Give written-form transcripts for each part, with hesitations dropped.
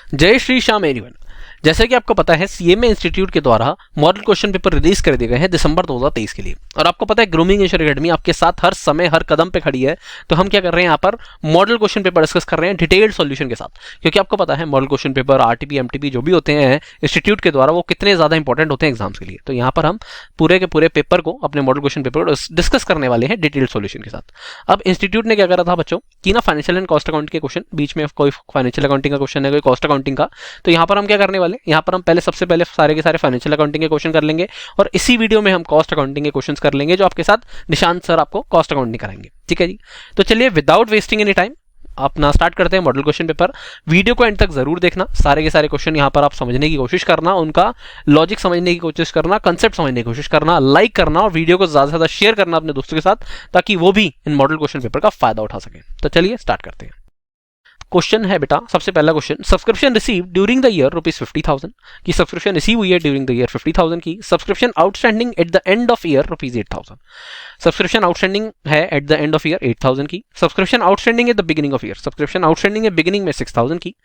जय श्री श्याम एवरीवन। जैसे कि आपको पता है सीएमए इंस्टीट्यूट के द्वारा मॉडल क्वेश्चन पेपर रिलीज कर दिए गए हैं दिसंबर 2023 के लिए। और आपको पता है ग्रूमिंग इंश्योर एकेडमी आपके साथ हर समय हर कदम पे खड़ी है। तो हम क्या कर रहे हैं, यहाँ पर मॉडल क्वेश्चन पेपर डिस्कस कर रहे हैं डिटेल्ड सॉल्यूशन के साथ, क्योंकि आपको पता है model question paper RTP MTP जो भी होते हैं इंस्टीट्यूट के द्वारा वो कितने ज्यादा इंपॉर्टेंट होते हैं एग्जाम्स के लिए। तो यहाँ पर हम पूरे के पूरे पेपर को, अपने मॉडल क्वेश्चन पेपर को डिस्कस करने वाले हैं डिटेल्ड सॉल्यूशन के साथ। अब इंस्टीट्यूट ने क्या करा था बच्चों कि ना फाइनेंशियल एंड कॉस्ट अकाउंट के क्वेश्चन, बीच में कोई फाइनेंशियल अकाउंटिंग का क्वेश्चन है, कोई कॉस्ट अकाउंटिंग का, तो यहाँ पर हम क्या करने वाले, यहाँ पर हम सबसे पहले सारे के सारे फाइनेंशियल अकाउंटिंग के क्वेश्चन कर लेंगे और इसी वीडियो में हम कॉस्ट अकाउंटिंग के क्वेश्चंस कर लेंगे, जो आपके साथ निशांत सर आपको कॉस्ट अकाउंटिंग कराएंगे। ठीक है जी, तो चलिए विदाउट वेस्टिंग एनी टाइम अपना स्टार्ट करते हैं मॉडल क्वेश्चन पेपर। वीडियो को एंड तक जरूर देखना, सारे के सारे क्वेश्चन यहाँ पर आप समझने की कोशिश करना, उनका लॉजिक समझने की कोशिश करना, कंसेप्ट समझने की कोशिश करना, लाइक करना और वीडियो को ज्यादा से ज्यादा शेयर करना अपने दोस्तों के साथ, ताकि वो भी इन मॉडल क्वेश्चन पेपर का फायदा उठा सके। तो चलिए स्टार्ट करते हैं। क्वेश्चन है बेटा, सबसे पहला question, subscription receive during the year ₹50,000 की सब्सक्रिप्शन रिसीव हुई है ड्यूरिंग द ईयर 50,000 की। Subscription outstanding at the end of year ₹8,000। Subscription outstanding है at the end of year 8,000 की। Subscription outstanding at the beginning of year, subscription outstanding है beginning में 6,000 की।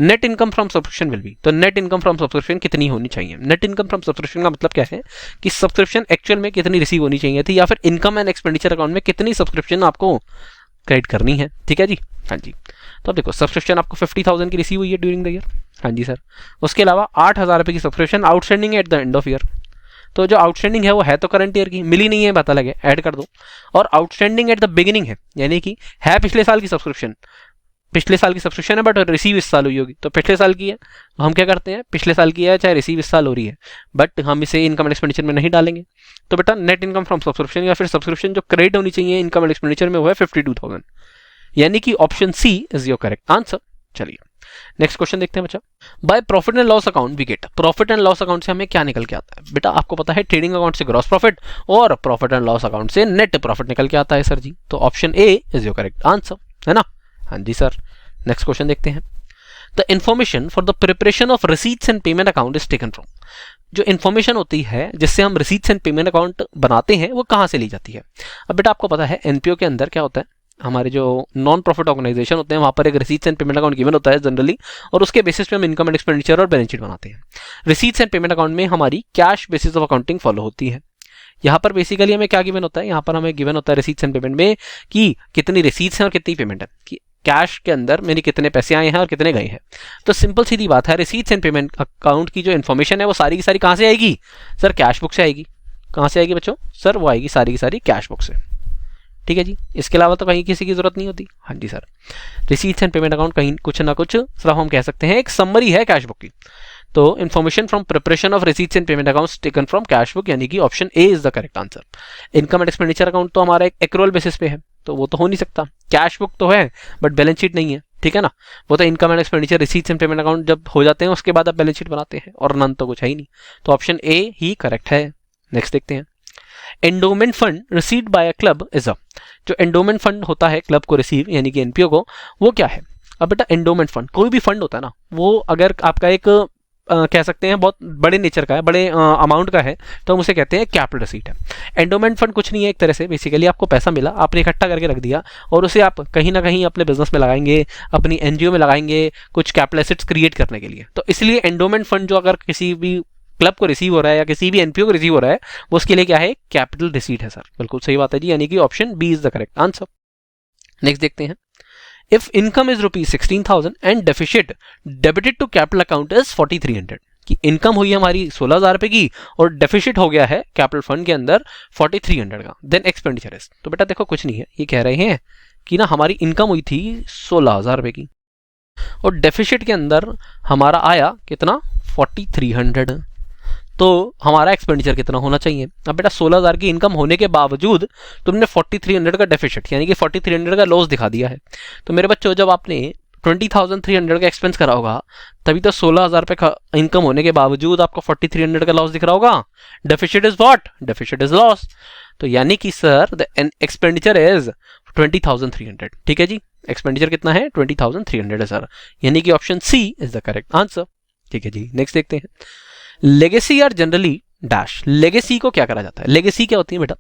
Net income from subscription will be, तो net income from subscription कितनी होनी चाहिए। Net income from subscription का मतलब क्या है कि सब्सक्रिप्शन एक्चुअल में कितनी रिसीव होनी चाहिए थी, या फिर इनकम एंड एक्सपेंडिचर अकाउंट में कितनी सब्सक्रिप्शन आपको क्रेडिट करनी है। ठीक है जी, हाँ जी। तो अब देखो सब्सक्रिप्शन आपको 50,000 की रिसीव हुई है ड्यूरिंग द ईयर, हाँ जी सर। उसके अलावा 8,000 रुपये की subscription outstanding at the end of year. तो जो आउटस्टैंडिंग है वो है तो करंट ईयर की, मिली नहीं है पता लगे, ऐड कर दो। और आउटस्टैंडिंग एट द बिगिनिंग है, यानी कि है पिछले साल की सब्सक्रिप्शन, पिछले साल की सब्सक्रिप्शन है बट रिसीव इस साल हुई होगी, तो पिछले साल की है तो हम क्या करते हैं, पिछले साल की है चाहे रिसीव इस साल हो रही है, बट हम इसे इनकम एंड एक्सपेंडिचर में नहीं डालेंगे। तो बेटा नेट इनकम फ्रॉम सब्सक्रिप्शन या फिर सब्सक्रिप्शन जो क्रेडिट होनी चाहिए इनकम एंड एक्सपेंडिचर में वो है 52,000, यानी कि option C is your correct answer. चलिए नेक्स्ट क्वेश्चन देखते हैं बच्चा। By profit and loss account we get, profit and loss account से हमें क्या निकल के आता है बेटा, आपको पता है ट्रेडिंग अकाउंट से ग्रॉस प्रॉफिट और प्रॉफिट एंड लॉस अकाउंट से नेट प्रॉफिट निकल के आता है सर जी। तो option A is your correct answer, है ना, हाँ जी सर। नेक्स्ट क्वेश्चन देखते हैं। The information for the preparation of receipts and payment account is taken from, जो इन्फॉर्मेशन होती है जिससे हम रिसीट्स एंड पेमेंट अकाउंट बनाते हैं वो कहाँ से ली जाती है। अब बेटा आपको पता है एनपीओ के अंदर क्या होता है, हमारे जो नॉन प्रॉफिट ऑर्गेनाइजेशन होते हैं वहां पर एक receipts and payment account given होता है जनरली, और उसके बेसिस पे हम इनकम एंड एक्सपेंडिचर और बैलेंस शीट बनाते हैं। रिसीट्स एंड पेमेंट अकाउंट में हमारी cash basis of accounting follow होती है। यहाँ पर बेसिकली हमें क्या गिवन होता है, यहाँ पर हमें गिवन होता है रिसीट्स एंड पेमेंट में कि कितनी रिसीट्स हैं और कितनी पेमेंट है, कि कैश के अंदर मेरे कितने पैसे आए हैं और कितने गए हैं। तो सिंपल सीधी बात है, रिसीट्स एंड पेमेंट अकाउंट की जो इन्फॉर्मेशन है वो सारी की सारी कहाँ से आएगी सर, कैश बुक से आएगी। कहाँ से आएगी बच्चों, सर वो आएगी सारी की सारी कैश बुक से। ठीक है जी, इसके अलावा तो कहीं किसी की जरूरत नहीं होती। हाँ जी sir, receipts and payment account कहीं कुछ ना कुछ सिर्फ हम कह सकते हैं एक समरी है कैश बुक की। तो information from preparation of receipts and payment accounts taken from cash book, यानी कि option A is the correct answer. Income and expenditure account तो हमारा एक एक्रूअल बेसिस पे है, तो वो तो हो नहीं सकता। कैश बुक तो है बट बैलेंस शीट नहीं है, ठीक है ना। वो तो income and expenditure receipts and payment account जब हो जाते हैं उसके बाद आप बैलेंस शीट बनाते हैं, और नन तो कुछ है ही नहीं। तो ऑप्शन ए ही करेक्ट है। नेक्स्ट देखते हैं। Endowment fund received by a club is a, जो एंडोमेंट फंड होता है क्लब को रिसीव यानी कि एनपीओ को, वो क्या है। अब बेटा एंडोमेंट फंड कोई भी फंड होता है ना, वो अगर आपका एक कह सकते हैं बहुत बड़े नेचर का है, बड़े अमाउंट का है, तो हम उसे कहते हैं कैपिटल रिसीट है। एंडोमेंट फंड कुछ नहीं है, एक तरह से बेसिकली आपको पैसा मिला, आपने इकट्ठा करके रख दिया और उसे आप कहीं ना कहीं अपने बिजनेस में लगाएंगे, अपनी एनजीओ में लगाएंगे, कुछ कैपिटल एसेट्स क्रिएट करने के लिए। तो इसलिए एंडोमेंट फंड जो अगर किसी भी क्लब को रिसीव हो रहा है या किसी भी एनपीओ को रिसीव हो रहा है, वो उसके लिए क्या है, कैपिटल रिसीट है सर। बिल्कुल सही बात है जी, यानी कि option B is the correct answer. Next देखते हैं। If income is ₹16,000 and deficit debited to capital account is 4,300, कि इनकम हुई हमारी 16,000 रुपए की और डेफिसिट हो गया है कैपिटल फंड के अंदर 4,300 का, देन एक्सपेंडिचर इज, तो बेटा देखो कुछ नहीं है, ये कह रहे हैं कि ना हमारी इनकम हुई थी 16,000 रुपए की और डेफिसिट के अंदर हमारा आया कितना 4,300, तो हमारा एक्सपेंडिचर कितना होना चाहिए। अब बेटा 16,000 की इनकम होने के बावजूद तुमने 4,300 का डेफिसिट यानी कि 4,300 का लॉस दिखा दिया है। तो मेरे बच्चों जब आपने 20,300 का एक्सपेंस करा होगा तभी तो 16,000 रुपए का इनकम होने के बावजूद आपको 4,300 का लॉस दिख रहा होगा। Deficit is what, deficit is loss. तो यानी कि सर द एक्सपेंडिचर इज 20,300। ठीक है जी, एक्सपेंडिचर कितना है 20,300 है सर, यानी कि option C is the correct answer. ठीक है जी, नेक्स्ट देखते हैं। Legacy are generally dash. Legacy को क्या करा जाता है? लेगेसी क्या होती है बेटा?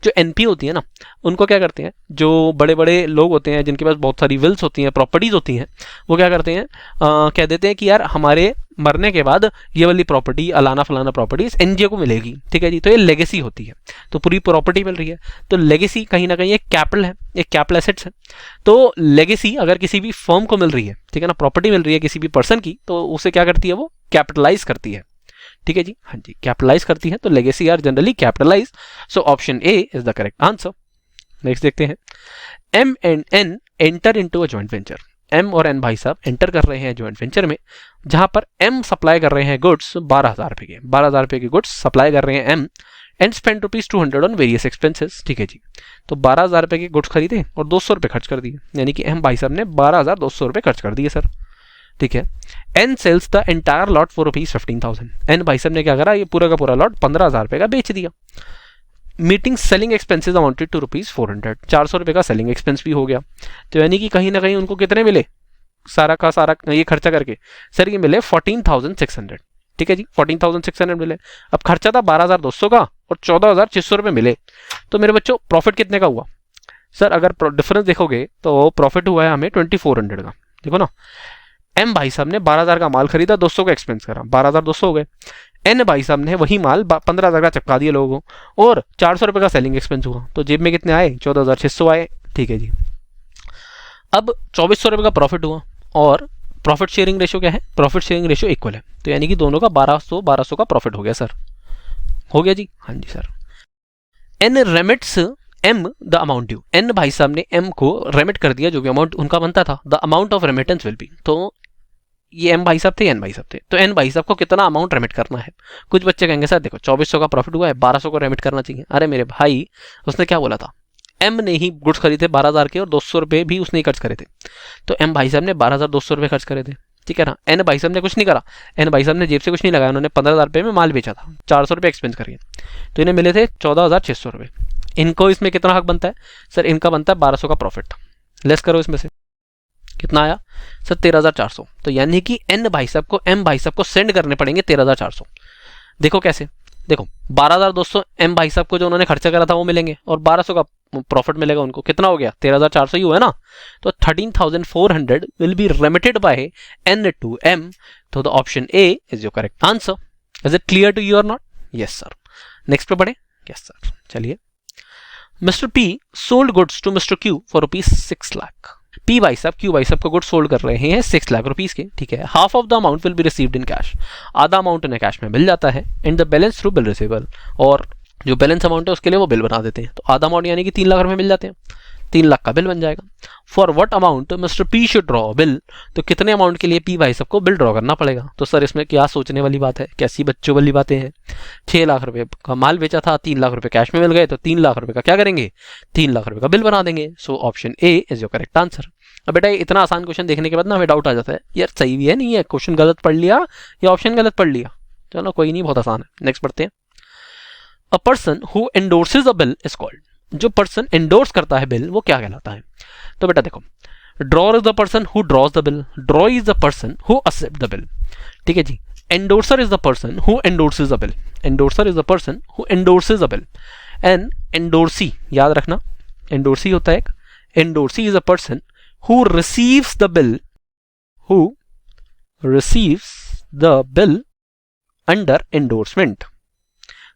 जो एनपी होती है ना, उनको क्या करते हैं, जो बड़े बड़े लोग होते हैं जिनके पास बहुत सारी विल्स होती हैं, प्रॉपर्टीज होती हैं, वो क्या करते हैं, कह देते हैं कि यार हमारे मरने के बाद ये वाली प्रॉपर्टी, अलाना फलाना प्रॉपर्टी इस एनजीओ को मिलेगी, ठीक है जी। तो ये लेगेसी होती है, तो पूरी प्रॉपर्टी मिल रही है। तो लेगेसी कहीं ना कहीं एक कैपिटल है, एक कैपिटल एसेट्स है। तो लेगेसी अगर किसी भी फर्म को मिल रही है, ठीक है ना, प्रॉपर्टी मिल रही है किसी भी पर्सन की, तो उसे क्या करती है, वो कैपिटलाइज करती है, ठीक है जी। हाँ जी, कैपिटलाइज करती है। तो legacy are generally capitalise. So option A is the correct answer. Next देखते हैं, M and N enter into a joint venture. M और एन भाई साहब एंटर कर रहे हैं जॉइंट वेंचर में, जहां पर एम सप्लाई कर रहे हैं गुड्स 12,000 रुपए के, 12,000 रुपए के गुड्स सप्लाई कर रहे हैं M, and spend ₹200 on various expenses, ठीक है जी। तो 12,000 रुपए के गुड्स खरीदे और 200 रुपए खर्च कर दिए, यानी कि एम भाई साहब ने 12,200 रुपए खर्च कर दिए सर, ठीक है। N sells the entire lot for ₹15,000। N भाई साहब ने क्या करा, ये पूरा का पूरा लॉट 15,000 रुपए का बेच दिया। Meeting selling expenses amounted to ₹400, 400 रुपए का सेलिंग एक्सपेंस भी हो गया। तो यानी कि कहीं ना कहीं उनको कितने मिले, सारा का सारा ये खर्चा करके सर ये मिले 14,600, ठीक है जी, 14,600 मिले। अब खर्चा था 12,200 का और 14,600 रुपए मिले। तो मेरे बच्चों प्रॉफिट कितने का हुआ सर? अगर डिफरेंस देखोगे तो प्रॉफिट हुआ है हमें 2,400 का। देखो ना, एम भाई साहब ने 12,000 का माल खरीदा, 200 का एक्सपेंस करा, 12,200 हो गए। एन भाई साहब ने वही माल 15,000 का चिपका दिया लोगों को और 400 रुपए का सेलिंग एक्सपेंस हुआ, तो जेब में कितने आए? 14,600 आए, ठीक है जी। अब 2,400 रुपए का प्रॉफिट हुआ और प्रॉफिट शेयरिंग रेशियो क्या है? प्रॉफिट शेयरिंग रेशियो इक्वल है, तो यानी कि दोनों का 1200 का प्रॉफिट हो गया सर, हो गया जी। हाँ जी sir. N remits M the amount due. N भाई साहब ने एम को रेमिट कर दिया, जो भी अमाउंट उनका बनता था। The amount of remittance will be, तो ये एम भाई साहब थे, एन भाई साहब थे, तो एन भाई साहब को कितना अमाउंट रेमिट करना है? कुछ बच्चे कहेंगे सर देखो 2,400 का प्रॉफिट हुआ है, 1,200 को रेमिट करना चाहिए। अरे मेरे भाई, उसने क्या बोला था, एम ने ही गुड्स खरीदे 12,000 के और 200 रुपए भी उसने ही खर्च करे थे, तो एम भाई साहब ने 12,200 रुपए खर्च करे थे, ठीक है ना। एन भाई साहब ने कुछ नहीं करा, एन भाई साहब ने जेब से कुछ नहीं लगाया, उन्होंने 15,000 रुपए में माल बेचा था, 400 रुपए एक्सपेंस करिए, तो इन्हें मिले थे 14,600 रुपए। इनको इसमें कितना हक बनता है सर? इनका बनता है 1,200 का प्रॉफिट, लेस करो इसमें से कितना आया सर? 13,400। तो यानी कि एन भाई साहब को एम भाई साहब को सेंड करने पड़ेंगे 13,400। देखो कैसे, देखो 12,200 एम भाई साहब को जो उन्होंने खर्चा करा था वो मिलेंगे और 1,200 का प्रॉफिट मिलेगा उनको, कितना हो गया? 13,400 ही हुआ है ना। तो 13,400 will be remitted by N to M. तो the option A is your correct answer. Is it clear to you और नॉट? Yes sir. नेक्स्ट पे बढ़े। यस सर, चलिए। Mister P sold goods to mister Q for ₹6 lakh. P भाई साहब Q भाई साहब को गुड सोल्ड कर रहे हैं 6 लाख रुपीस के, ठीक है। Half of the amount will be received in cash, आधा अमाउंट उन्हें कैश में मिल जाता है, and the balance through bill receivable, और जो बैलेंस अमाउंट है उसके लिए वो बिल बना देते हैं। तो आधा अमाउंट यानी कि 3 लाख रुपए मिल जाते हैं, 3 लाख का बिल बन जाएगा। For what amount mister P should draw bill, तो कितने अमाउंट के लिए पी भाई साहब को बिल ड्रॉ करना पड़ेगा? तो सर इसमें क्या सोचने वाली बात है, कैसी बच्चों वाली बातें हैं। 6 लाख रुपए का माल बेचा था, 3 लाख रुपए कैश में मिल गए, तो 3 लाख रुपए का क्या करेंगे? 3 लाख रुपए का बिल बना देंगे। सो option A is your correct answer. अब बेटा इतना आसान क्वेश्चन देखने के बाद ना हमें डाउट आ जाता है, यार सही भी है नहीं है, क्वेश्चन गलत पढ़ लिया या ऑप्शन गलत पढ़ लिया। चलो कोई नहीं, बहुत आसान है। नेक्स्ट पढ़ते हैं। A person who endorses a bill is called, जो पर्सन एंडोर्स करता है बिल वो क्या कहलाता है? तो बेटा देखो, drawer is the person who draws the bill, drawee is the person who accept the bill, ठीक है जी। Endorser is the person who endorses the bill, endorser is the person who endorses the bill. And endorsee याद रखना, endorsee होता है एक, endorsee is a person who receives the bill under endorsement।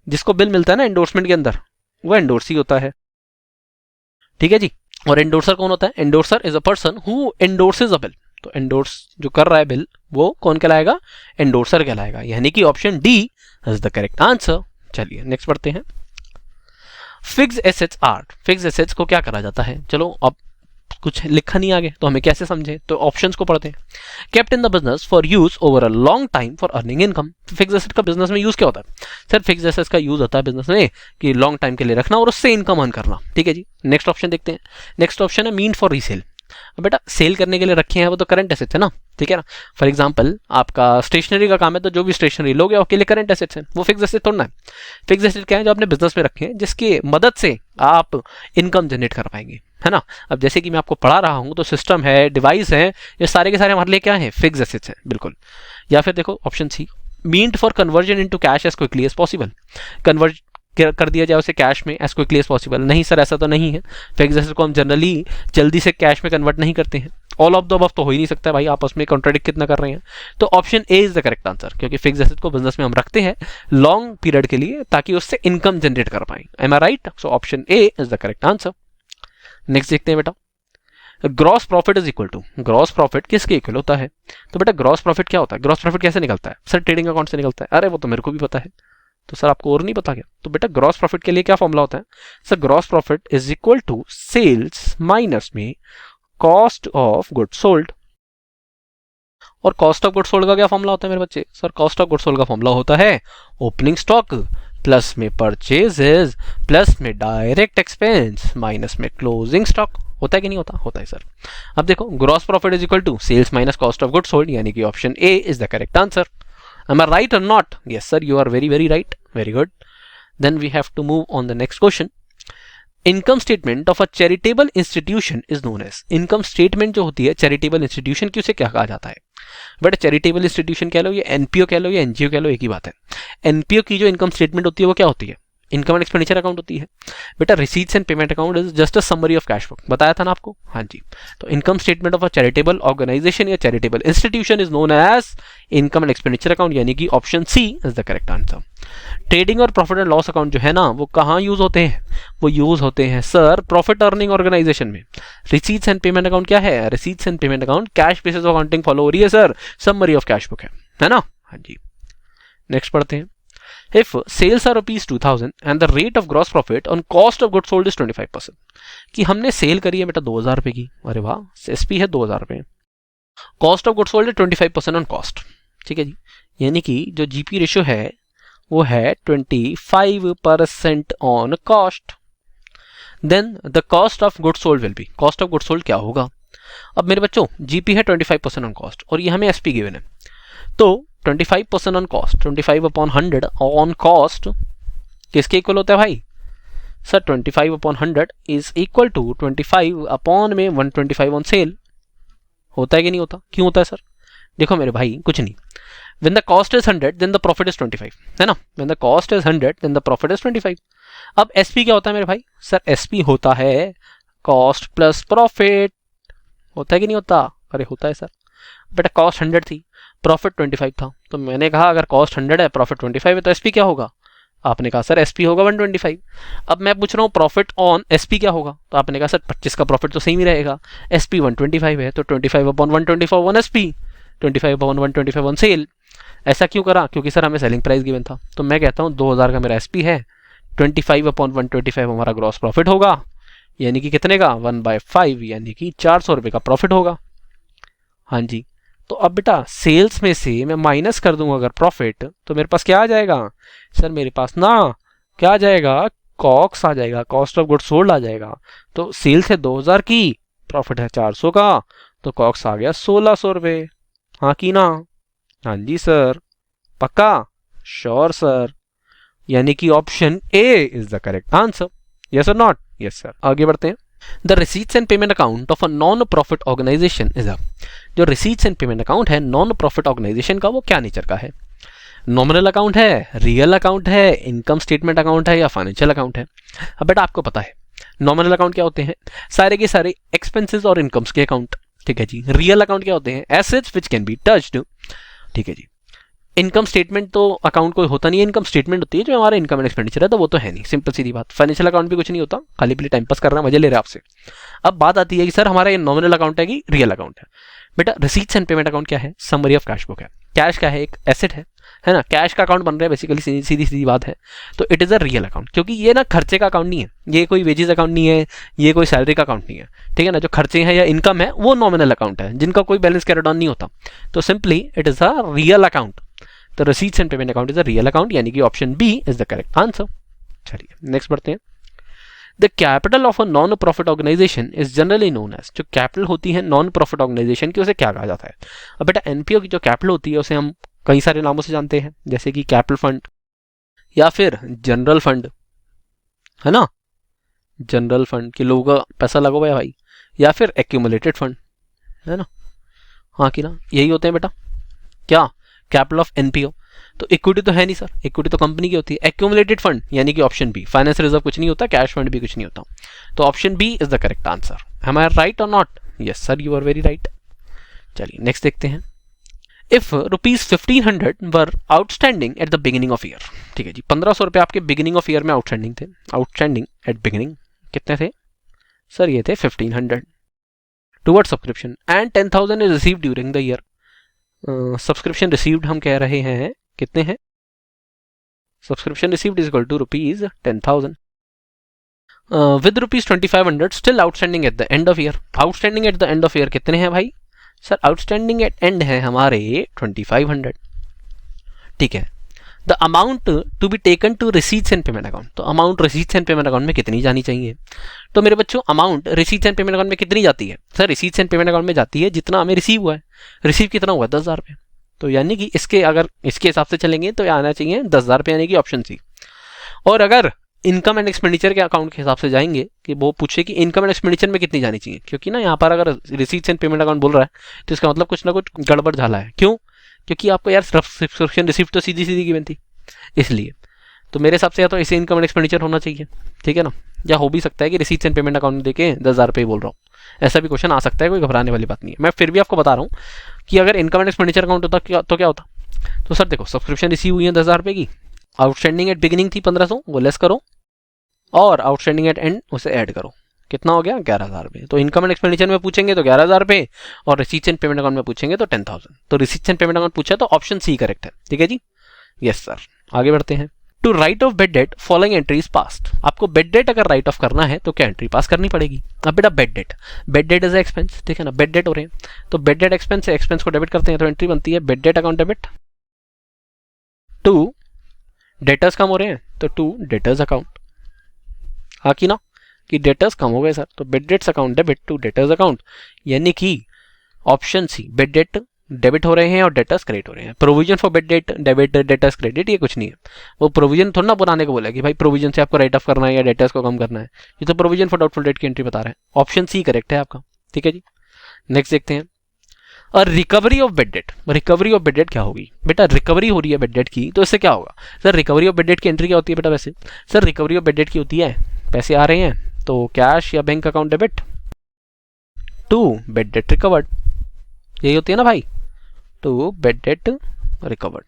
जिसको bill मिलता है ना एंडोर्समेंट के अंदर, वो एंडोर्सी होता है, ठीक है जी। और एंडोर्सर कौन होता है? Endorser is a person who endorses a bill, तो एंडोर्स जो कर रहा है बिल वो कौन कहलाएगा? एंडोर्सर कहलाएगा, यानी कि option D is the correct answer. चलिए नेक्स्ट पढ़ते हैं। Fixed assets are, fixed assets को क्या करा जाता है? चलो अब कुछ लिखा नहीं आगे तो हमें कैसे समझे, तो ऑप्शंस को पढ़ते हैं। Kept in the business for use over a long time for earning income. Fixed asset का बिजनेस में यूज क्या होता है? सर फिक्स्ड एसेट्स का यूज होता है बिजनेस में कि लॉन्ग टाइम के लिए रखना और उससे इनकम अर्न करना, ठीक है जी। नेक्स्ट ऑप्शन देखते हैं। नेक्स्ट ऑप्शन है मीन फॉर रीसेल। बेटा सेल करने के लिए रखे हैं वो तो करंट एसेट्स है ना, ठीक है ना। फॉर एग्जांपल आपका स्टेशनरी का काम है, तो जो भी स्टेशनरी लोगे उसके लिए करंट एसेट्स हैं, वो फिक्स्ड एसेट थोड़ा है। फिक्स्ड एसेट क्या है? जो आपने बिजनेस में रखे हैं जिसकी मदद से आप इनकम जनरेट कर पाएंगे, है ना। अब जैसे कि मैं आपको पढ़ा रहा हूँ तो सिस्टम है, डिवाइस है, ये सारे के सारे हमारे लिए क्या है? फिक्स्ड एसेट्स हैं, बिल्कुल। या फिर देखो option C, meant for conversion into cash as quickly as possible, convert कर दिया जाए उसे कैश में एज क्विकली एज पॉसिबल। नहीं सर, ऐसा तो नहीं है, फिक्स्ड एसेट को हम जनरली जल्दी से कैश में कन्वर्ट नहीं करते हैं। ऑल ऑफ द अबव तो हो ही नहीं सकता भाई, आपस में कॉन्ट्राडिक्ट कितना कर रहे हैं। तो option A is the correct answer, क्योंकि फिक्स्ड एसेट को बिजनेस में हम रखते हैं लॉन्ग पीरियड के लिए ताकि उससे इनकम जनरेट कर पाए। Am I right? So option A is the correct answer. Next देखते हैं बेटा, gross profit is equal to, gross profit किसके इक्वल होता है? तो बेटा ग्रॉस प्रॉफिट क्या होता है? ग्रॉस प्रॉफिट कैसे निकलता है? सर ट्रेडिंग अकाउंट से निकलता है। अरे वो तो मेरे को भी पता है, तो सर आपको और नहीं पता क्या? तो बेटा ग्रॉस प्रॉफिट के लिए क्या फॉर्मूला होता है? Sir gross profit is equal to sales minus में कॉस्ट ऑफ गुड्स सोल्ड। और कॉस्ट ऑफ गुड्स सोल्ड का क्या फॉर्मूला होता है मेरे बच्चे? Sir cost of goods sold का फॉर्मूला होता है ओपनिंग स्टॉक प्लस में परचेजेस प्लस में डायरेक्ट एक्सपेंस माइनस में क्लोजिंग स्टॉक। होता है कि नहीं होता? होता है सर। अब देखो, gross profit is equal to sales minus cost of goods sold, यानी कि option A is the correct answer. Am I right or not? Yes sir, you are very very right. Very good. Then we have to move on the next question. Income statement of a charitable institution is known as, income statement जो होती है charitable institution की, उसे क्या कहा जाता है? But charitable institution कह लो या NPO कह लो या NGO कह लो, एक ही बात है। NPO की जो income statement होती है वो क्या होती है? इनकम एंड एक्सपेंडिचर अकाउंट होती है। बेटा receipts and payment account is just a summary of cash book, बताया था ना आपको? हाँ जी। तो income statement of a charitable organisation या charitable institution is known as income and expenditure account, यानी कि option C is the correct answer. Trading और प्रॉफिट एंड लॉस अकाउंट जो है ना, वो कहाँ यूज होते हैं? वो यूज होते हैं सर प्रॉफिट अर्निंग ऑर्गेनाइजेशन में। रिसीट्स एंड पेमेंट अकाउंट क्या है? Receipts and payment account cash basis of accounting follow हो रही है sir, summary of cash book है ना? हाँ जी। नेक्स्ट पढ़ते हैं। If sales are rupees 2000 and the rate of gross profit on cost of goods sold is 25%, कि हमने सेल करी है बेटा 2000 रुपए की, अरे वाह, एसपी है 2000 रुपए, कॉस्ट ऑफ गुड्स सोल्ड है 25% ऑन कॉस्ट, ठीक है जी, यानी कि जो जीपी रेशियो है वो है 25% on cost. Then the cost of goods sold will be, cost of goods sold क्या होगा? अब मेरे बच्चों जीपी है 25% ऑन कॉस्ट और ये हमें एसपी गिवन है, तो 25% on cost, 25 upon 100 on cost किसके इक्वल होता है भाई? Sir 25 upon 100 is equal to 25 upon में 125 ऑन सेल। होता है कि नहीं होता? क्यों होता है सर? देखो मेरे भाई, कुछ नहीं, when the cost is 100 then the profit is 25, है ना? When the cost is 100 then the profit is 25। अब एसपी क्या होता है मेरे भाई? सर एसपी होता है कॉस्ट प्लस प्रॉफिट। होता है कि नहीं होता? अरे होता है सर। बेटा कॉस्ट 100 थी, प्रॉफिट 25 था, तो मैंने कहा अगर कॉस्ट 100 है प्रॉफिट 25 है तो एसपी क्या होगा? आपने कहा सर एसपी होगा 125। अब मैं पूछ रहा हूँ प्रॉफिट ऑन एसपी क्या होगा? तो आपने कहा सर 25 का प्रॉफिट तो सेम ही रहेगा, एसपी 125 है तो 25 upon 124 one SP, 25 upon 125 one sale. ऐसा क्यों करा? क्योंकि सर हमें सेलिंग प्राइस गिवन था, तो मैं कहता हूँ 2000 का मेरा एसपी है, 25 अपॉन 125 हमारा ग्रॉस प्रॉफिट होगा, यानी कि कितने का? 1/5, यानी कि 400 रुपये का प्रॉफिट होगा। हाँ जी। तो अब बेटा सेल्स में से मैं माइनस कर दूंगा अगर प्रॉफिट, तो मेरे पास क्या आ जाएगा? सर मेरे पास ना क्या आ जाएगा? कॉक्स आ जाएगा, कॉस्ट ऑफ गुड्स सोल्ड आ जाएगा। तो सेल्स है 2000 की, प्रॉफिट है 400 का, तो कॉक्स आ गया 1600 रुपये। हाँ की ना? हाँ जी सर। पक्का? Sure sir. यानी कि option A is the correct answer. Yes और नॉट? Yes sir. आगे बढ़ते हैं। The receipts and payment account of a non profit organisation is a, जो रिसीट्स एंड पेमेंट अकाउंट है नॉन प्रॉफिट ऑर्गेनाइजेशन का, वो क्या नेचर का है? नॉमिनल अकाउंट है, रियल अकाउंट है, इनकम स्टेटमेंट अकाउंट है या फाइनेंशियल अकाउंट है? अब बेटा आपको पता है नॉमिनल अकाउंट क्या होते हैं? सारे के सारे एक्सपेंसेस और इनकम्स के अकाउंट, ठीक है जी। रियल अकाउंट क्या होते हैं? Assets which can be touched, ठीक है जी। इनकम स्टेटमेंट तो अकाउंट कोई होता नहीं है, इनकम स्टेटमेंट होती है जो हमारा इनकम एंड एक्सपेंडिचर है, तो वो तो है नहीं, सिंपल सीधी बात। फाइनेंशियल अकाउंट भी कुछ नहीं होता, खाली पीली टाइम पास कर रहा है, मजे ले रहे हैं आपसे। अब बात आती है कि सर हमारा ये नॉमिनल अकाउंट है कि रियल अकाउंट है? बेटा रिसीट्स एंड पेमेंट अकाउंट क्या है? समरी ऑफ कैश बुक है। कैश क्या है? एक एसेट है ना? कैश का अकाउंट बन रहा है बेसिकली, सीधी सीधी बात है। तो it is a real account, क्योंकि ये ना खर्चे का अकाउंट नहीं है, ये कोई वेजेस अकाउंट नहीं है, ये कोई सैलरी का अकाउंट नहीं है, ठीक है ना? जो खर्चे हैं या इनकम है वो नॉमिनल अकाउंट है, जिनका कोई बैलेंस कैरी डाउन नहीं होता। तो simply it is a real account. तो receipts and payment account is a real account, यानी कि option B is the correct answer. चलिए नेक्स्ट बढ़ते हैं। The capital of a non profit organisation is generally known as, जो capital होती है non profit organisation की, उसे क्या कहा जाता है? अब बेटा एनपीओ की जो कैपिटल होती है उसे हम कई सारे नामों से जानते हैं, जैसे कि कैपिटल फंड या फिर जनरल फंड, है ना? जनरल फंड कि लोगों का पैसा लगा हुआ है भाई, या फिर एक्यूमुलेटेड फंड, है ना? हाँ कि ना? यही होते हैं बेटा क्या? Capital of NPO. तो इक्विटी तो है नहीं सर, इक्विटी तो कंपनी की होती है। एक्यूमुलेटेड फंड यानी कि ऑप्शन बी, फाइनेंस रिजर्व कुछ नहीं होता, कैश फंड भी कुछ नहीं होता। तो option B is the correct answer. Am I right और not? Yes sir, you are very right. चलिए नेक्स्ट देखते हैं। If ₹1500 were outstanding at the beginning of year, ठीक है जी, 1500 रुपये आपके बिगिनिंग ऑफ ईयर में आउटस्टैंडिंग थे। आउटस्टैंडिंग एट बिगिनिंग कितने थे सर? ये थे 1500 toward subscription and 10,000 is received during the year. Subscription received हम कह रहे हैं कितने हैं? Subscription received is equal to ₹10,000 with ₹2500 still outstanding at the end of year. Outstanding at the end of year कितने हैं भाई? सर आउटस्टैंडिंग एट एंड है हमारे 2500, ठीक है। The amount to be taken to receipts and payment account, तो amount receipts and payment account में कितनी जानी चाहिए? तो मेरे बच्चों amount receipts and payment account में कितनी जाती है? Sir receipts and payment account में जाती है जितना हमें रिसीव हुआ है। रिसीव कितना हुआ? 10,000 रुपये। तो यानी कि इसके अगर इसके हिसाब से चलेंगे तो आना चाहिए 10,000 रुपये, यानी कि ऑप्शन सी। और अगर इनकम एंड एक्सपेंडिचर के अकाउंट के हिसाब से जाएंगे कि वो पूछे कि इनकम एंड एक्सपेंडिचर में कितनी जानी चाहिए, क्योंकि ना यहाँ पर अगर रिसीट्स एंड पेमेंट अकाउंट बोल रहा है तो इसका मतलब कुछ ना कुछ गड़बड़ झाला है। क्यों? क्योंकि आपको यार सब्सक्रिप्शन रिसीप्ट तो सीधी सीधी गिवन थी, इसलिए। तो मेरे हिसाब से या तो इसे इनकम एंड एक्सपेंडिचर होना चाहिए, ठीक है ना, या हो भी सकता है कि रिसीट्स एंड पेमेंट अकाउंट देके 10,000 रुपये बोल रहा हूँ। ऐसा भी क्वेश्चन आ सकता है, कोई घबराने वाली बात नहीं है। मैं फिर भी आपको बता रहा हूँ कि अगर इनकम एंड एक्सपेंडिचर अकाउंट होता तो क्या होता? तो सर देखो, सब्सक्रिप्शन रिसीव हुई है 10,000 रुपये की, आउटस्टैंडिंग एट बिगिनिंग थी 1500, वो लेस करो, और आउटस्टैंडिंग एट एंड उसे ऐड करो, कितना हो गया? 11,000 रुपये। तो इनकम एंड एक्सपेंडिचर में पूछेंगे तो 11,000 रुपये, और रिसीट्स एंड पेमेंट अकाउंट में पूछेंगे तो 10,000। तो रिसीट्स एंड पेमेंट अकाउंट पूछा तो ऑप्शन सी करेक्ट है, ठीक है जी। यस सर, आगे बढ़ते हैं। To write off bad debt following entries passed, आपको बेड डेट अगर राइट ऑफ करना है तो क्या एंट्री पास करनी पड़ेगी? अब बेटा बेड डेट इज एक्सपेंस, ठीक है ना, बेड डेट हो रहे हैं तो बेड डेट एक्सपेंस है, एक्सपेंस को डेबिट करते हैं तो एंट्री बनती है bad debt account debit. To debtors कम हो रहे हैं तो टू डेटर्स अकाउंट, हाँ कि ना, कि डेटर्स कम हो गए सर, तो bad debts account debit to debtors account, यानी कि option C bad debt debit हो रहे हैं और डेटर्स क्रेडिट हो रहे हैं। Provision for bad debt debit debtors credit ये कुछ नहीं है। वो प्रोविजन थोड़ा ना बनाने को बोला कि भाई प्रोविजन से आपको राइट ऑफ करना है या डेटर्स को कम करना है, ये तो प्रोविजन फॉर डाउटफुल डेट की एंट्री बता रहा है। ऑप्शन सी करेक्ट है आपका, ठीक है जी। नेक्स्ट देखते हैं। और recovery of bad date, recovery of bad debt क्या होगी? बेटा रिकवरी हो रही है बेड डेट की, तो इससे क्या होगा? Sir recovery of bad date की एंट्री क्या होती है बेटा? वैसे sir recovery of bad date की होती है पैसे आ रहे हैं तो कैश या bank account debit to bad debt recovered, यही होती है ना भाई, टू बेड डेट रिकवर्ड,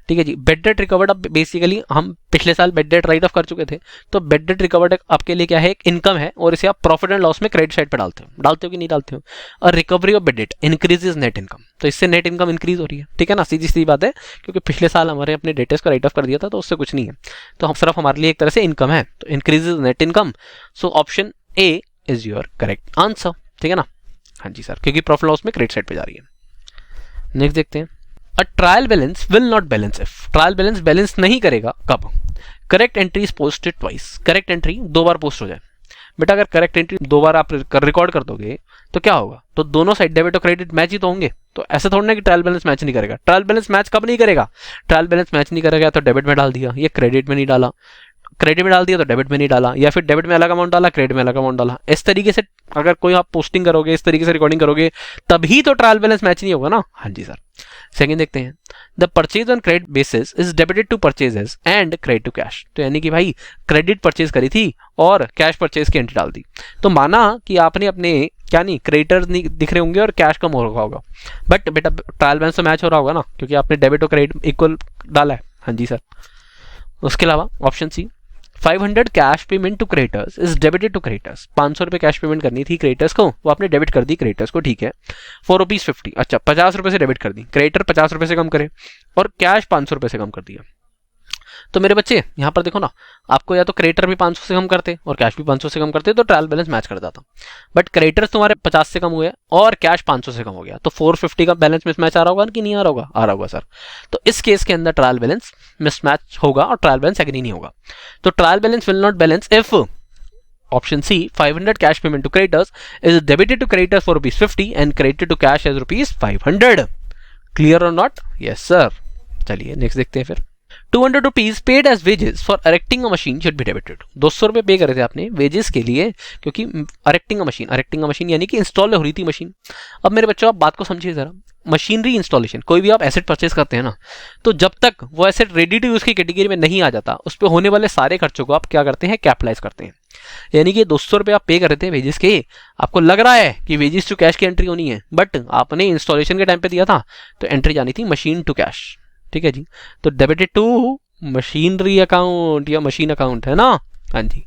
ठीक है जी। बेड डेट रिकवर्ड, अब बेसिकली हम पिछले साल बेड डेट राइट ऑफ कर चुके थे, तो बेड डेट रिकवर्ड आपके लिए क्या है? एक इनकम है, और इसे आप प्रॉफिट एंड लॉस में क्रेडिट साइड पे डालते हो कि नहीं डालते हो? और recovery of bad date increases net income, तो इससे नेट इनकम इंक्रीज हो रही है, ठीक है ना, सीधी सीधी बात है, क्योंकि पिछले साल हमारे अपने डेटर्स को राइट ऑफ कर दिया था तो उससे कुछ नहीं है, तो हम सिर्फ हमारे लिए एक तरह से इनकम है, तो increases net income. So option A is your correct answer, ठीक है ना। हाँ जी सर, क्योंकि प्रॉफिट लॉस में क्रेडिट साइड पे जा रही है। नेक्स्ट देखते हैं। A trial balance will not balance if, trial balance balance नहीं करेगा कब? Correct entry is posted twice, correct entry दो बार पोस्ट हो जाए। बेटा अगर करेक्ट एंट्री दो बार आप रिकॉर्ड कर दोगे तो क्या होगा? तो दोनों साइड डेबिट और क्रेडिट मैच ही तो होंगे। तो ऐसा थोड़ा ना कि ट्रायल बैलेंस मैच नहीं करेगा। ट्रायल बैलेंस मैच कब नहीं करेगा? ट्रायल बैलेंस मैच नहीं करेगा तो डेबिट में डाल दिया, ये क्रेडिट में नहीं डाला, क्रेडिट में डाल दिया तो डेबिट में नहीं डाला, या फिर डेबिट में अलग अमाउंट डाला, क्रेडिट में अलग अमाउंट डाला। इस तरीके से अगर कोई आप पोस्टिंग करोगे, इस तरीके से रिकॉर्डिंग करोगे, तभी तो ट्रायल बैलेंस मैच नहीं होगा ना। हाँ जी सर। सेकंड देखते हैं। The purchase on credit basis is debited to purchases and credit to cash, तो यानी कि भाई क्रेडिट परचेज करी थी और कैश परचेज की एंट्री डाल दी, तो माना कि आपने अपने क्या नहीं क्रेडिटर्स नहीं दिख रहे होंगे और कैश कम हो रहा होगा, बट बेटा ट्रायल बैलेंस तो मैच हो रहा होगा ना, क्योंकि आपने डेबिट और क्रेडिट इक्वल डाला है। हाँ जी सर। उसके अलावा option C 500 cash payment to creditors is debited to creditors, 500 रुपये कैश पेमेंट करनी थी क्रेडिटर्स को, वो आपने डेबिट कर दी क्रेडिटर्स को, ठीक है, ₹4.50, अच्छा 50 रुपये से डेबिट कर दी, क्रेडिटर 50 रुपये से कम करे और कैश 500 रुपये से कम कर दिया। तो मेरे बच्चे यहाँ पर देखो ना, आपको या तो क्रेडिटर भी 500 से कम करते और कैश भी 500 से कम करते तो ट्रायल बैलेंस मैच कर जाता, बट क्रेडिटर्स तुम्हारे 50 से कम हुए और कैश 500 से कम हो गया, तो 450 का बैलेंस मिसमैच आ रहा होगा कि नहीं आ रहा होगा? आ रहा होगा सर। तो इस केस के अंदर ट्रायल बैलेंस मिसमैच होगा और ट्रायल बैलेंस एग्री नहीं होगा। तो trial balance will not balance if option C 500 cash payment to creditors is debited to creditors for ₹50 and credited to cash as ₹500। Clear और नॉट? Yes sir. चलिए next देखते हैं फिर। 200 rupees paid as wages for erecting a machine should be debited. 200 रुपए पे करे थे आपने वेजेस के लिए, क्योंकि अरेक्टिंग अ मशीन यानी कि इंस्टॉल हो रही थी मशीन। अब मेरे बच्चों आप बात को समझिए जरा, मशीनरी इंस्टॉलेशन, कोई भी आप एसेट परचेज करते हैं ना, तो जब तक वो एसेट रेडी टू यूज की कैटेगरी में नहीं आ जाता, उस पर होने वाले सारे खर्चों को आप क्या करते हैं, कैपिटलाइज करते हैं। यानी कि 200 रुपए आप पे कर रहे थे वेजेस के, आपको लग रहा है कि वेजेस टू कैश की एंट्री होनी है, बट आपने इंस्टॉलेशन के टाइम पे दिया था तो एंट्री जानी थी मशीन टू कैश। ठीक है जी, तो डेबिटेड टू मशीनरी अकाउंट या मशीन अकाउंट, है ना। हाँ जी,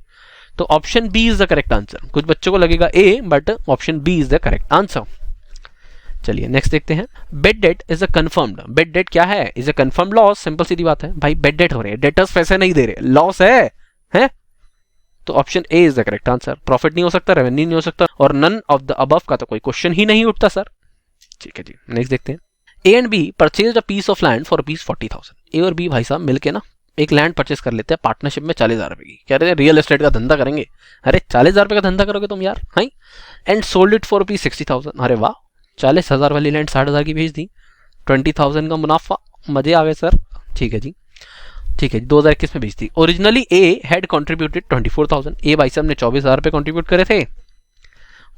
तो option B is the correct answer. कुछ बच्चों को लगेगा A, but option B is the correct answer. चलिए नेक्स्ट देखते हैं। Bad debt is a confirmed, bad debt क्या है, is a confirmed loss. Simple सीधी बात है भाई, बेड डेट हो रहे हैं, डेटर्स पैसे नहीं दे रहे, लॉस है? तो option A is the correct answer. Profit नहीं हो सकता, रेवेन्यू नहीं हो सकता, और नन ऑफ द अबव का तो कोई क्वेश्चन ही नहीं उठता सर। ठीक है जी, नेक्स्ट देखते हैं। A and B purchase a piece of land for ₹40,000। A और बी भाई साहब मिलके ना एक लैंड परचेस कर लेते हैं पार्टनरशिप में 40,000 रुपए की। कह रहे हैं रियल एस्टेट का धंधा करेंगे। अरे 40,000 रुपए का धंधा करोगे तुम यार, high. And sold it for ₹60,000। अरे वाह, 40,000 वाली लैंड 60,000 की बेच दी, 20,000 का मुनाफा, मजे आ गए सर। ठीक है जी, ठीक है जी, 2021 में बेच दी। Originally A had contributed 24,000। A भाई साहब ने 24,000 रुपए कॉन्ट्रीब्यूट करे थे,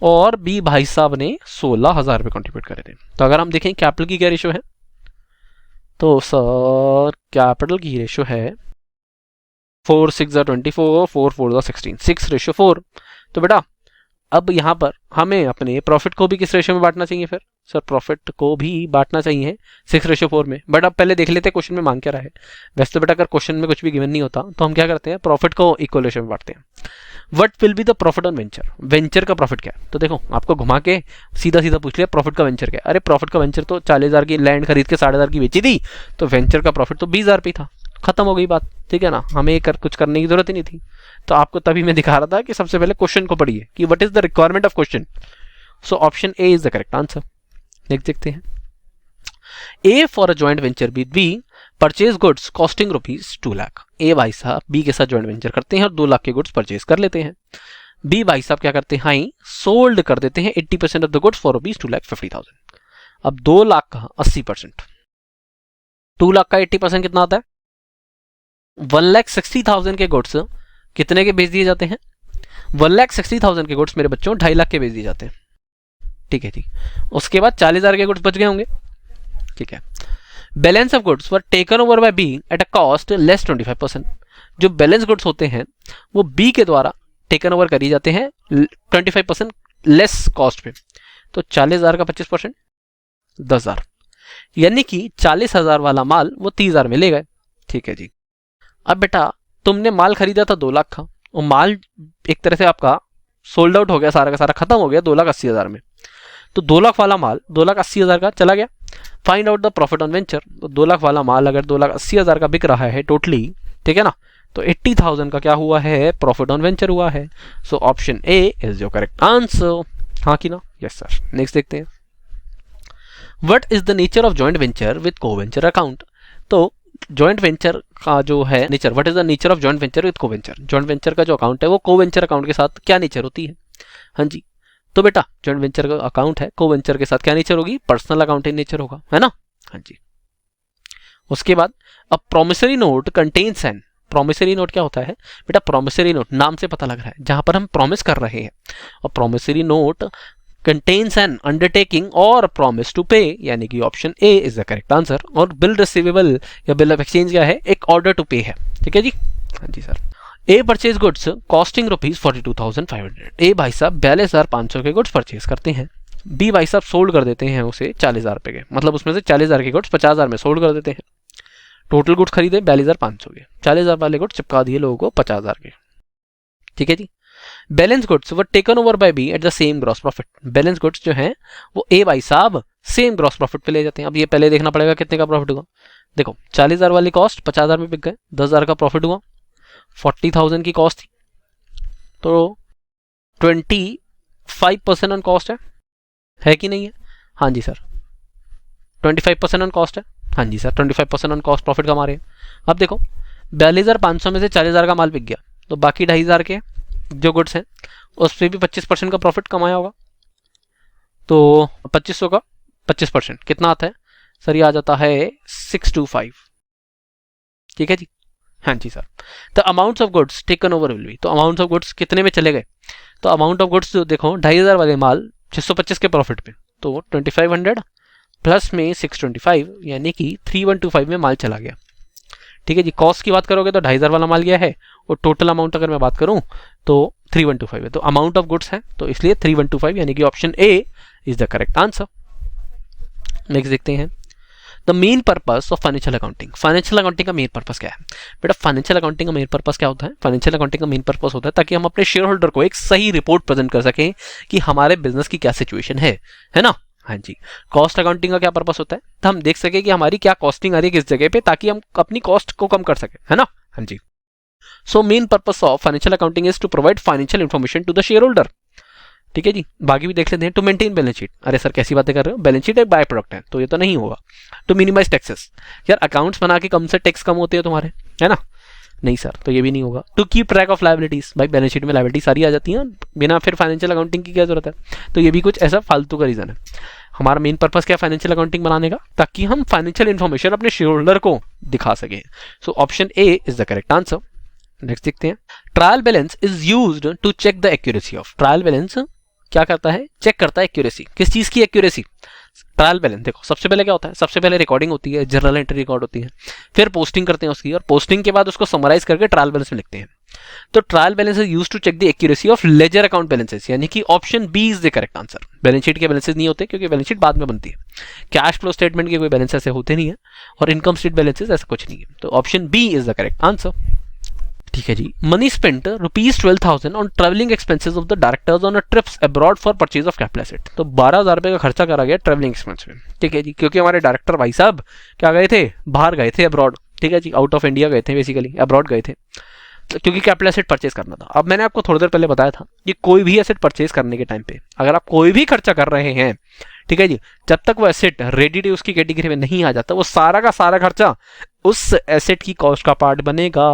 और बी भाई साहब ने 16,000 रुपए कॉन्ट्रीब्यूट करे थे। तो अगर हम देखें कैपिटल की क्या रेशो है, तो सर कैपिटल की रेशो है 4 6 24, 4 4 16, 6:4। तो बेटा अब यहाँ पर हमें अपने प्रॉफिट को भी किस रेशो में बांटना चाहिए फिर, सर प्रॉफिट को भी बांटना चाहिए 6:4 में। बट अब पहले देख लेते हैं क्वेश्चन में मांग क्या रहा है। वैसे तो बेटा अगर क्वेश्चन में कुछ भी गिवन नहीं होता तो हम क्या करते हैं, प्रॉफिट को इक्वल रेशो में बांटते हैं। What will be the profit on venture, venture का प्रॉफिट क्या है। तो देखो आपको घुमा के सीधा सीधा पूछ लिया प्रॉफिट का वेंचर क्या है। अरे प्रॉफिट का वेंचर तो 40,000 की लैंड खरीद के 60,000 की बेची थी, तो वेंचर का प्रॉफिट तो 20,000 पे था, खत्म हो गई बात। ठीक है ना, हमें कुछ करने की जरूरत ही नहीं थी। तो आपको तभी मैं दिखा रहा था कि सबसे पहले क्वेश्चन को पढ़िए कि what is the requirement of question. So option A is the correct answer. Next देखते हैं। A for a joint venture with B purchase goods costing ₹2 lakh. A भाई साहब बी के साथ जॉइंट वेंचर करते हैं और 2 लाख के गुड्स परचेज कर लेते हैं। बी भाई साहब क्या करते हैं, हाई सोल्ड कर देते हैं 80% ऑफ द गुड्स फॉर ₹2,50,000। अब 2 लाख का 80%, 2 लाख का 80% कितना आता है, 1,60,000 के गुड्स कितने के बेच दिए जाते हैं, 1,60,000 के गुड्स मेरे बच्चों 2.5 लाख के बेच दिए जाते हैं। ठीक है जी, उसके बाद 40,000 के गुड्स बच गए होंगे। ठीक है, balance of goods were taken over by B at a cost less 25%। जो बैलेंस गुड्स होते हैं वो बी के द्वारा टेकन ओवर करी जाते हैं 25% लेस कॉस्ट पे। तो 40,000 का 25% 10,000, यानी कि 40,000 वाला माल वो 30,000 में ले गए। ठीक है जी, अब बेटा तुमने माल खरीदा था 2 लाख का, और माल एक तरह से आपका सोल्ड आउट हो गया, सारा का सारा खत्म हो गया 2,80,000 में। तो 2 लाख वाला माल 2,80,000 का चला गया। Find out the profit on venture. तो 2 लाख वाला माल अगर 2,80,000 का बिक रहा है टोटली, ठीक है ना, तो 80,000 का क्या हुआ है, प्रॉफिट ऑन वेंचर हुआ है। सो option A is your correct answer. हाँ कि ना, यस सर। नेक्स्ट देखते हैं। What is the nature of joint venture with को वेंचर अकाउंट। तो जॉइंट वेंचर का जो है nature, what is the nature of joint venture with को वेंचर। जॉइंट वेंचर का जो अकाउंट है वो को वेंचर अकाउंट के साथ क्या नेचर होती है। हाँ जी, तो बेटा जॉइंट वेंचर का अकाउंट है, को वेंचर के साथ क्या नेचर होगी, पर्सनल अकाउंट इन नेचर होगा, है ना। हाँ जी, उसके बाद अब promissory note contains an. Promissory note क्या होता है बेटा, प्रोमिसरी नोट नाम से पता लग रहा है जहां पर हम प्रॉमिस कर रहे हैं, और promissory note contains an undertaking और प्रॉमिस टू पे, यानी कि option A is the correct answer. और बिल रिसीवेबल या बिल ऑफ एक्सचेंज क्या है, एक ऑर्डर टू पे है। ठीक है जी, हाँ जी सर। ए परचेज गुड्स कॉस्टिंग ₹42,500। ए भाई साहब 42,500 के गुड्स परचेज करते हैं। बी भाई साहब सोल्ड कर देते हैं उसे 40,000 रुपए के, मतलब उसमें से 40,000 के गुड्स 50,000 में सोल्ड कर देते हैं। टोटल गुड्स खरीदे 42,500 के, 40,000 वाले गुड्स चिपका दिए लोगों को 50,000 के। ठीक है जी, balance goods were taken over by B at the same gross profit. Balance goods जो हैं वो ए भाई साहब सेम ग्रॉस प्रॉफिट पे ले जाते हैं। अब ये पहले देखना पड़ेगा कितने का प्रॉफिट हुआ। देखो 40,000 वाली कॉस्ट 50,000 में बिक गए, 10,000 का प्रॉफिट हुआ, 40,000 की कॉस्ट थी, तो 25% ऑन कॉस्ट है कि नहीं है। हाँ जी सर, 25% ऑन कॉस्ट है। हाँ जी सर, 25% ऑन कॉस्ट प्रॉफिट कमा रहे हैं। अब देखो 42,500 में से 40,000 का माल बिक गया, तो बाकी 2,500 के जो गुड्स हैं उस पर भी 25% का प्रॉफिट कमाया होगा। तो 2,500 का 25% कितना आता है सर, ये आ जाता है 625। ठीक है जी, हाँ जी sir. The amounts of goods taken over will be, तो अमाउंट ऑफ गुड्स कितने में चले गए, तो अमाउंट ऑफ गुड्स जो देखो 2500 वाले माल 625 के प्रॉफिट पे, तो 2500 प्लस में 625 यानी कि 3125 में माल चला गया। ठीक है जी, कॉस्ट की बात करोगे तो 2500 वाला माल गया है, और टोटल अमाउंट अगर मैं बात करूं तो 3125 है, तो अमाउंट ऑफ गुड्स है, तो इसलिए 3125 यानी कि option A is the correct answer. Next देखते हैं, the main purpose of financial accounting. Financial accounting का मेन पर्पस क्या है बेटा? फाइनेंशियल अकाउंटिंग का मेन पर्पस क्या होता है? फाइनेंशियल अकाउंटिंग का मेन पर्पस होता है ताकि हम अपने शेयर होल्डर को एक सही रिपोर्ट प्रेजेंट कर सकें कि हमारे बिजनेस की क्या सिचुएशन है ना? हाँ जी। कॉस्ट अकाउंटिंग का क्या पर्पस होता है? तो हम देख सके कि हमारी क्या कॉस्टिंग आ रही है किस जगह पे, ताकि हम अपनी कॉस्ट को कम कर सके, है ना? हाँ जी। So main purpose of financial accounting is to provide financial information to the shareholder. ठीक है जी, बाकी भी देख लेते हैं। टू मेंटेन बैलेंस शीट, अरे सर कैसी बातें कर रहे हो, बैलेंस शीट एक बाय प्रोडक्ट है तो ये तो नहीं होगा। टू मिनिमाइज टैक्सेस, यार अकाउंट्स बना के कम से टैक्स कम होते हैं तुम्हारे, है ना? नहीं सर, तो ये भी नहीं होगा। To keep track of liabilities, भाई बैलेंस शीट में लायबिलिटी सारी आ जाती है, बिना फिर फाइनेंशियल अकाउंटिंग की क्या जरूरत है? तो ये भी कुछ ऐसा फालतू का रीजन है। हमारा मेन पर्पस क्या है फाइनेंशियल अकाउंटिंग बनाने का? ताकि हम फाइनेंशियल इन्फॉर्मेशन अपने शेयर होल्डर को दिखा सके। So option A is the correct answer. Next देखते हैं, trial balance is used to check the accuracy of. Trial balance क्या करता है? चेक करता है एक्यूरेसी। किस चीज की एक्यूरेसी? Trial balance. देखो सबसे पहले क्या होता है, सबसे पहले रिकॉर्डिंग होती है, जर्नल एंट्री रिकॉर्ड होती है, फिर पोस्टिंग करते हैं उसकी, और पोस्टिंग के बाद उसको समराइज करके ट्रायल बैलेंस में लिखते हैं। तो trial balance is used to check the accuracy of ledger account balances, यानी कि option B is the correct answer. Balance sheet के बैलेंसेस नहीं होते क्योंकि बैलेंस शीट बाद में बनती है। कैश फ्लो स्टेटमेंट के कोई बैलेंस ऐसे होते नहीं है, और इनकम स्टेट बैलेंसेस ऐसा कुछ नहीं है, तो option B is the correct answer. ठीक है जी, money spent ₹12,000 on travelling expenses of the directors on a trips abroad for purchase of capital asset. तो 12,000 रुपए का खर्चा करा गया ट्रैवलिंग एक्सपेंस में। ठीक है जी, क्योंकि हमारे डायरेक्टर भाई साहब क्या गए थे, बाहर गए थे, अब्रॉड। ठीक है जी, आउट ऑफ इंडिया गए थे, बेसिकली अब्रॉड गए थे, क्योंकि कैपिटल एसेट परचेज करना था। अब मैंने आपको थोड़ी देर पहले बताया था कि कोई भी एसेट परचेज करने के टाइम पे अगर आप कोई भी खर्चा कर रहे हैं, ठीक है जी, जब तक वो एसेट रेडी टू उसकी कैटेगरी में नहीं आ जाता, वो सारा का सारा खर्चा उस एसेट की कॉस्ट का पार्ट बनेगा।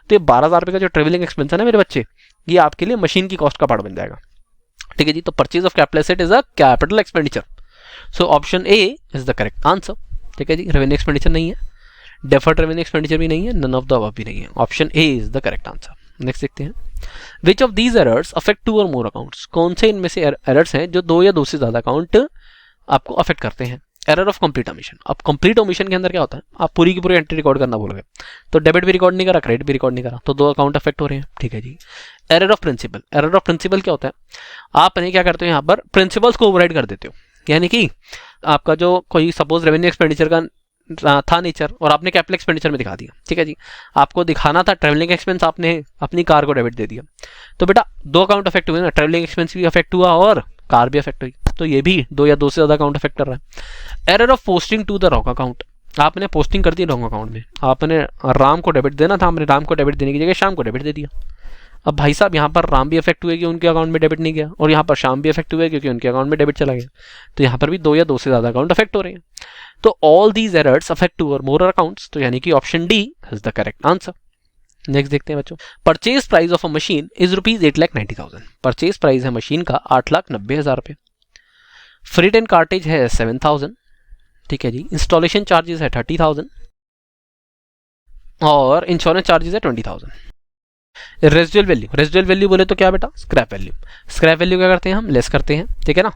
तो ये 12,000 रुपए का जो ट्रेवलिंग एक्सपेंस है ना मेरे बच्चे, ये आपके लिए मशीन की कॉस्ट का पार्ट बन जाएगा। ठीक है जी, तो purchase of capital asset is a capital expenditure. So option A is the correct answer. ठीक है जी, रेवेन्यू एक्सपेंडिचर नहीं है, डेफर्ड रेवेन्यू एक्सपेंडिचर भी नहीं है, नन ऑफ द अबव भी नहीं है, option A is the correct answer. Next देखते हैं, which of these errors affect 2 और मोर अकाउंट्स। कौन से इनमें से एरर्स हैं जो 2 या 2 से ज्यादा अकाउंट आपको अफेक्ट करते हैं? Error of complete omission. अब कंप्लीट ओमिशन के अंदर क्या होता है, आप पूरी की पूरी एंट्री रिकॉर्ड करना भूल गए, तो डेबिट भी रिकॉर्ड नहीं करा, क्रेडिट भी रिकॉर्ड नहीं करा, तो 2 अकाउंट अफेक्ट हो रहे हैं। ठीक है जी, error of principle. Error of principle क्या होता है, आपने क्या करते हो यहाँ पर प्रिंसिपल्स को ओवरराइड कर देते हो, यानी कि आपका जो कोई सपोज रेवेन्यू एक्सपेंडिचर का था नेचर और आपने कैपिटल एक्सपेंडिचर में दिखा दिया। ठीक है जी, आपको दिखाना था ट्रैवलिंग एक्सपेंस, आपने अपनी कार को डेबिट दे दिया, तो बेटा 2 अकाउंट अफेक्ट हुए ना, ट्रैवलिंग एक्सपेंस भी अफेक्ट हुआ और कार भी अफेक्ट हुई, तो ये भी 2 या 2 से ज्यादा अकाउंट अफेक्ट कर रहा है। Error of posting to the wrong account. आपने पोस्टिंग कर दी रॉन्ग अकाउंट में, आपने राम को डेबिट देना था, आपने राम को डेबिट देने की जगह शाम को डेबिट दे दिया। अब भाई साहब यहाँ पर राम भी अफेक्ट हुए कि उनके अकाउंट में डेबिट नहीं गया, और यहाँ पर शाम भी अफेक्ट हुए क्योंकि उनके अकाउंट में डेबिट चला गया, तो यहाँ पर भी 2 या 2 से ज्यादा अकाउंट अफेक्ट हो रहे हैं। तो ऑल दीज एरर्स अफेक्ट 2 और मोर अकाउंट्स, तो यानी कि option D is the correct answer. Next देखते हैं बच्चों, purchase price of a machine is ₹8,90,000। Purchase price है मशीन का 8,90,000 रुपए। फ्रीट एंड कार्टेज है 7,000। ठीक है जी, इंस्टॉलेशन चार्जेस है 30,000 और इंश्योरेंस चार्जेस है 20,000। रेजिडुअल वैल्यू, रेजिडुअल वैल्यू बोले तो क्या बेटा, स्क्रैप वैल्यू। स्क्रैप वैल्यू क्या करते हैं हम, लेस करते हैं। ठीक है ना,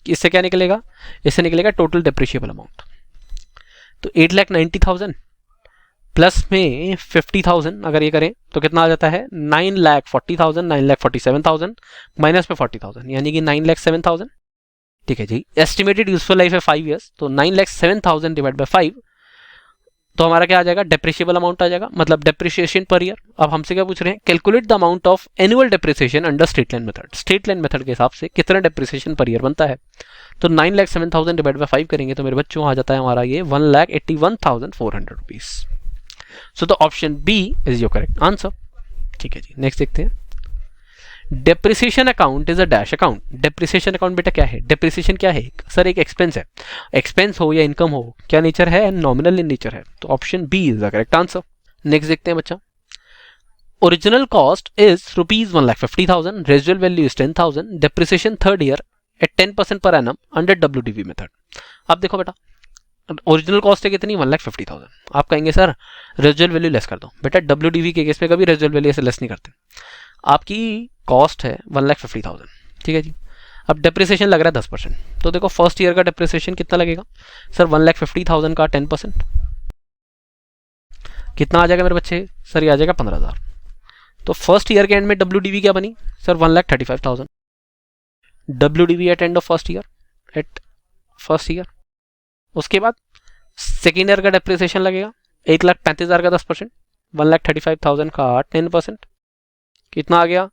इससे क्या निकलेगा, इससे निकलेगा टोटल डेप्रिशिएबल अमाउंट। तो 8,90,000 प्लस में 50,000 अगर ये करें तो कितना आ जाता है, 9,40,000, 9,47,000 माइनस में 40,000 यानी कि 9,07,000। ठीक है जी, एस्टिमेटेड यूजफुल लाइफ है 5 ईयर्स, तो 9,07,000 डिवाइड बाय 5, तो हमारा क्या आ जाएगा, डेप्रिशिएबल अमाउंट आ जाएगा, मतलब डेप्रिसिएशन पर ईयर। अब हमसे क्या पूछ रहे हैं, calculate the amount of annual depreciation under straight line method. Straight line method के हिसाब से कितना डेप्रिसिएशन पर ईयर बनता है, तो 9,07,000 डिवाइड बाय 5 करेंगे तो मेरे बच्चों आ जाता है हमारा ये 1,81,400 rupees. So the option B is your correct answer. ठीक है जी, नेक्स्ट देखते हैं, depreciation account is a dash account. Depreciation account बेटा क्या है, डेप्रिसिएशन क्या है सर, एक एक्सपेंस है, एक्सपेंस हो या इनकम हो, क्या नेचर है, नॉमिनल इन नेचर है, तो option B is the correct answer. Next देखते हैं बच्चा, original cost is ₹1,50,000, residual value is 10,000, depreciation third year at 10% per annum under WDV method. अब देखो बेटा, ओरिजिनल कॉस्ट है कितनी, 1,50,000। आप कहेंगे सर रेजिडुअल वैल्यू लेस कर दो। बेटा WDV के केस में कभी रेजिडुअल वैल्यू ऐसे लेस नहीं करते। आपकी कॉस्ट है 1,50,000, ठीक है जी। अब डेप्रिसिएशन लग रहा है 10%, तो देखो फर्स्ट ईयर का डेप्रिसिएशन कितना लगेगा सर, 1,50,000 का 10% कितना आ जाएगा मेरे बच्चे, सर ये आ जाएगा 15,000। तो फर्स्ट ईयर के एंड में WDV क्या बनी sir, 1,35,000 WDV at end of first year. उसके बाद सेकेंड ईयर का डेप्रिसिएशन लगेगा 1,35,000 का 10%, 1,35,000 का 10% कितना आ गया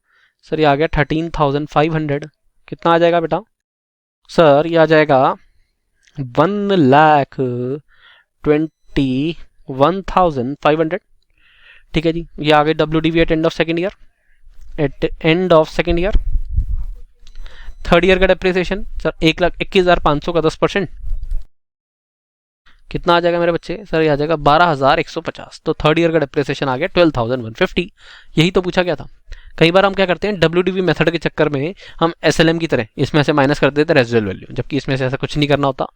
सर, ये आ गया 13,500। कितना आ जाएगा बेटा सर, ये आ जाएगा 1,21,500, ठीक है जी। ये आ गई WDV at end of second year. Third year का डेप्रिसिएशन सर 1,21,500 का 10% कितना आ जाएगा मेरे बच्चे, सर ये आ जाएगा 12,150। तो थर्ड ईयर का डेप्रिसिएशन आ गया 12,150। यही तो पूछा गया था। कई बार हम क्या करते हैं, WDV मेथड के चक्कर में हम SLM की तरह इसमें से माइनस कर देते हैं रेजिडुअल वैल्यू, जबकि इसमें से ऐसा कुछ नहीं करना होता।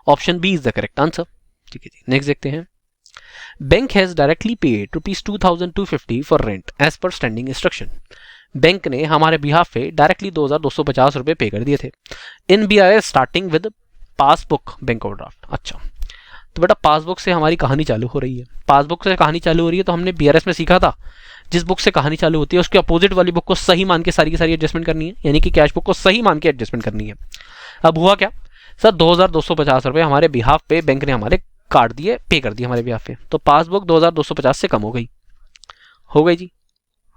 Option B is the correct answer, ठीक है जी। नेक्स्ट देखते हैं, bank has directly paid ₹2,250 for rent as per standing instruction. Bank ने हमारे बिहाफ पे डायरेक्टली 2,250 रुपए पे कर दिए थे। इन BRS starting with passbook bank overdraft. अच्छा, तो बेटा पासबुक से हमारी कहानी चालू हो रही है। पासबुक से कहानी चालू हो रही है तो हमने BRS में सीखा था, जिस बुक से कहानी चालू होती है उसके अपोजिट वाली बुक को सही मान के सारी की सारी एडजस्टमेंट करनी है, यानी कि कैश बुक को सही मान के एडजस्टमेंट करनी है। अब हुआ क्या सर, 2,250 रुपए हमारे बिहाफ पे बैंक ने हमारे काट दिए, पे कर दिए हमारे बिहाफ पे। तो पासबुक 2,250 से कम हो गई जी,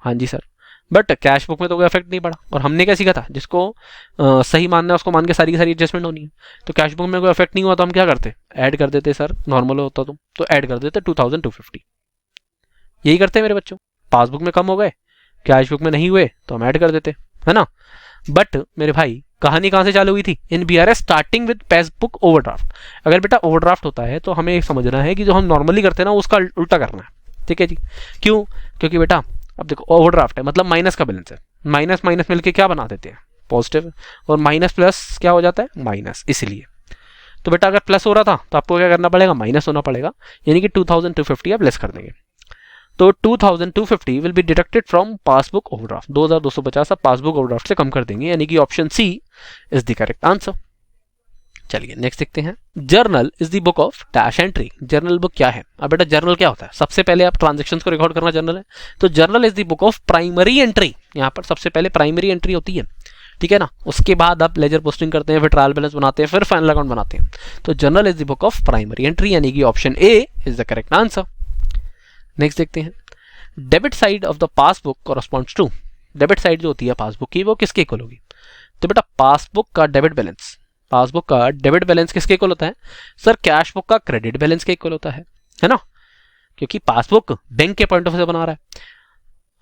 हाँ जी सर। बट कैश बुक में तो कोई इफेक्ट नहीं पड़ा, और हमने क्या सीखा था, जिसको सही मानना है उसको मान के सारी की सारी एडजस्टमेंट होनी है। तो कैश बुक में कोई इफेक्ट नहीं हुआ तो हम क्या करते, ऐड कर देते सर, नॉर्मल होता तो ऐड कर देते 2,250। यही करते हैं मेरे बच्चों, पासबुक में कम हो गए, कैश बुक में नहीं हुए तो हम ऐड कर देते, है ना। बट मेरे भाई कहानी कहां से चालू हुई थी, इन BRS starting with passbook overdraft. अगर बेटा ओवरड्राफ्ट होता है तो हमें समझना है कि जो हम नॉर्मली करते हैं ना उसका उल्टा करना है, ठीक है जी। क्यों, क्योंकि बेटा अब देखो ओवरड्राफ्ट है मतलब माइनस का बैलेंस है, माइनस माइनस मिलके क्या बना देते हैं, पॉजिटिव, और माइनस प्लस क्या हो जाता है, माइनस। इसलिए तो बेटा अगर प्लस हो रहा था तो आपको क्या करना पड़ेगा, माइनस होना पड़ेगा, यानी कि 2,250 आप लेस कर देंगे। तो 2,250 will be deducted from passbook overdraft. 2,250 आप पासबुक ओवरड्राफ्ट से कम कर देंगे, यानी कि option C is the correct answer. चलिए नेक्स्ट देखते हैं, journal is the book of dash entry. Journal book क्या है। अब बेटा जर्नल क्या होता है, सबसे पहले आप ट्रांजैक्शंस को रिकॉर्ड करना जर्नल है, तो journal is the book of primary entry. यहाँ पर सबसे पहले प्राइमरी एंट्री होती है, ठीक है ना। उसके बाद आप लेजर पोस्टिंग करते हैं, फिर ट्रायल बैलेंस बनाते हैं, फिर फाइनल अकाउंट बनाते हैं। तो journal is the book of primary entry, यानी कि option A is the correct answer. Next देखते हैं, debit side of the passbook corresponds to. Debit side जो होती है पासबुक की वो किसके इक्वल होगी, तो बेटा पासबुक का डेबिट बैलेंस किसके इक्वल होता है सर, कैश बुक का क्रेडिट बैलेंस के इक्वल होता है ना। क्योंकि पासबुक बैंक के पॉइंट ऑफ व्यू से बना रहा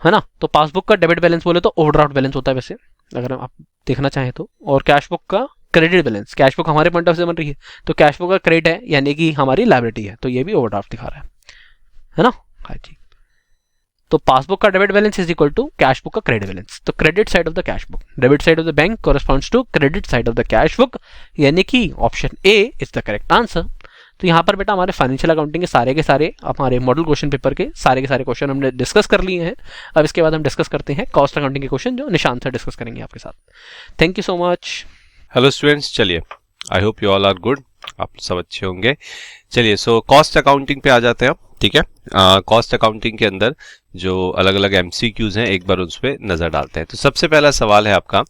है ना। तो पासबुक का डेबिट बैलेंस बोले तो ओवरड्राफ्ट बैलेंस होता है वैसे, अगर आप देखना चाहें तो। और कैश बुक का क्रेडिट बैलेंस, कैश बुक हमारे पॉइंट ऑफ व्यू से बन रही है तो कैश बुक का क्रेडिट है, यानी कि हमारी लायबिलिटी है, तो ये भी ओवरड्राफ्ट दिखा रहा है ना। हाँ जी, तो पासबुक का debit balance is equal to cash book का क्रेडिट बैलेंस। तो credit side of the cash book, debit side of the bank corresponds to credit side of the cash book, यानी कि option A is the correct answer. तो यहाँ पर बेटा हमारे financial accounting के सारे हमारे मॉडल क्वेश्चन पेपर के सारे क्वेश्चन हमने डिस्कस कर लिए हैं। अब इसके बाद हम डिस्कस करते हैं कॉस्ट अकाउंटिंग के क्वेश्चन, जो निशांत सर डिस्कस करेंगे आपके साथ। Thank you so much. Hello students, चलिए I hope you all are good, आप सब अच्छे होंगे। चलिए सो कॉस्ट अकाउंटिंग पे आ जाते हैं, ठीक है। कॉस्ट अकाउंटिंग के अंदर जो अलग अलग MCQs हैं एक बार उस पर नजर डालते हैं। तो सबसे पहला सवाल है आपका,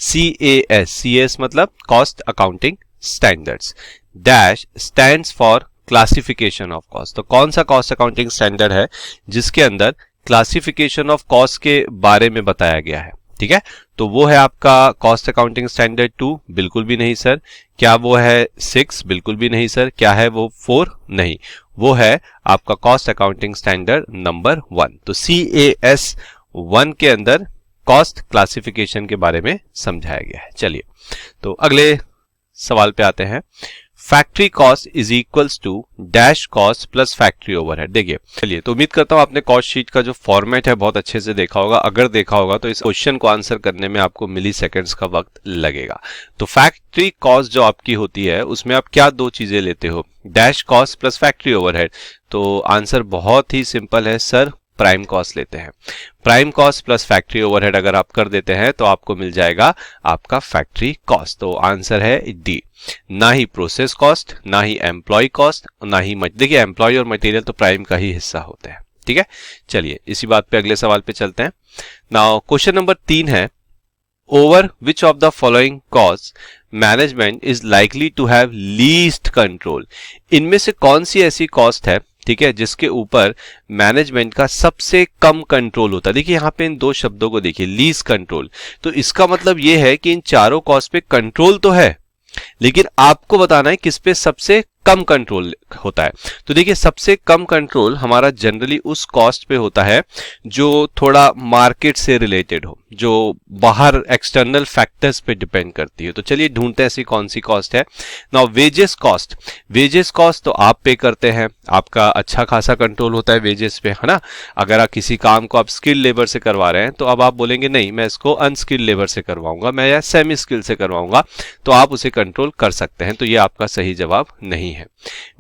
CAS मतलब cost accounting standards dash stands for classification of cost. तो कौन सा कॉस्ट अकाउंटिंग स्टैंडर्ड है जिसके अंदर क्लासिफिकेशन ऑफ कॉस्ट के बारे में बताया गया है, ठीक है। तो वो है आपका कॉस्ट अकाउंटिंग स्टैंडर्ड 2, बिल्कुल भी नहीं सर। क्या वो है 6, बिल्कुल भी नहीं सर। क्या है वो 4, नहीं, वो है आपका कॉस्ट अकाउंटिंग स्टैंडर्ड नंबर 1। तो CAS 1 के अंदर कॉस्ट क्लासिफिकेशन के बारे में समझाया गया है। चलिए तो अगले सवाल पे आते हैं, factory cost is equals to dash cost plus factory overhead. देखिए चलिए, तो उम्मीद करता हूं आपने कॉस्ट शीट का जो फॉर्मेट है बहुत अच्छे से देखा होगा। अगर देखा होगा तो इस क्वेश्चन को आंसर करने में आपको मिली सेकेंड्स का वक्त लगेगा। तो फैक्ट्री कॉस्ट जो आपकी होती है उसमें आप क्या दो चीजें लेते हो, dash cost plus factory overhead. तो आंसर बहुत ही सिंपल है सर, प्राइम कॉस्ट लेते हैं। Prime cost plus factory overhead अगर आप कर देते हैं तो आपको मिल जाएगा आपका फैक्ट्री कॉस्ट। तो आंसर है डी। ना ही प्रोसेस कॉस्ट, ना ही एम्प्लॉय कॉस्ट, ना ही देखिए एम्प्लॉय और मटेरियल तो प्राइम का ही हिस्सा होते हैं। ठीक है, चलिए इसी बात पे अगले सवाल पे चलते हैं। नाउ क्वेश्चन नंबर 3 है, over which of the following cost management is likely to have least control. इनमें से कौन सी ऐसी कॉस्ट है, ठीक है, जिसके ऊपर मैनेजमेंट का सबसे कम कंट्रोल होता है। देखिए यहां पे इन दो शब्दों को देखिए, लीस्ट कंट्रोल, तो इसका मतलब यह है कि इन चारों कॉस्ट पे कंट्रोल तो है लेकिन आपको बताना है किस पे सबसे कम कंट्रोल होता है। तो देखिए सबसे कम कंट्रोल हमारा जनरली उस कॉस्ट पे होता है जो थोड़ा मार्केट से रिलेटेड हो, जो बाहर एक्सटर्नल फैक्टर्स पे डिपेंड करती है। तो चलिए ढूंढते हैं ऐसी कौन सी कॉस्ट है। Now wages cost, wages cost तो आप पे करते हैं, आपका अच्छा खासा कंट्रोल होता है वेजेस पे, है ना। अगर आप किसी काम को आप स्किल लेबर से करवा रहे हैं तो अब आप बोलेंगे नहीं मैं इसको अनस्किल लेबर से करवाऊंगा, मैं या सेमी स्किल से करवाऊंगा, तो आप उसे कंट्रोल कर सकते हैं। तो ये आपका सही जवाब नहीं है।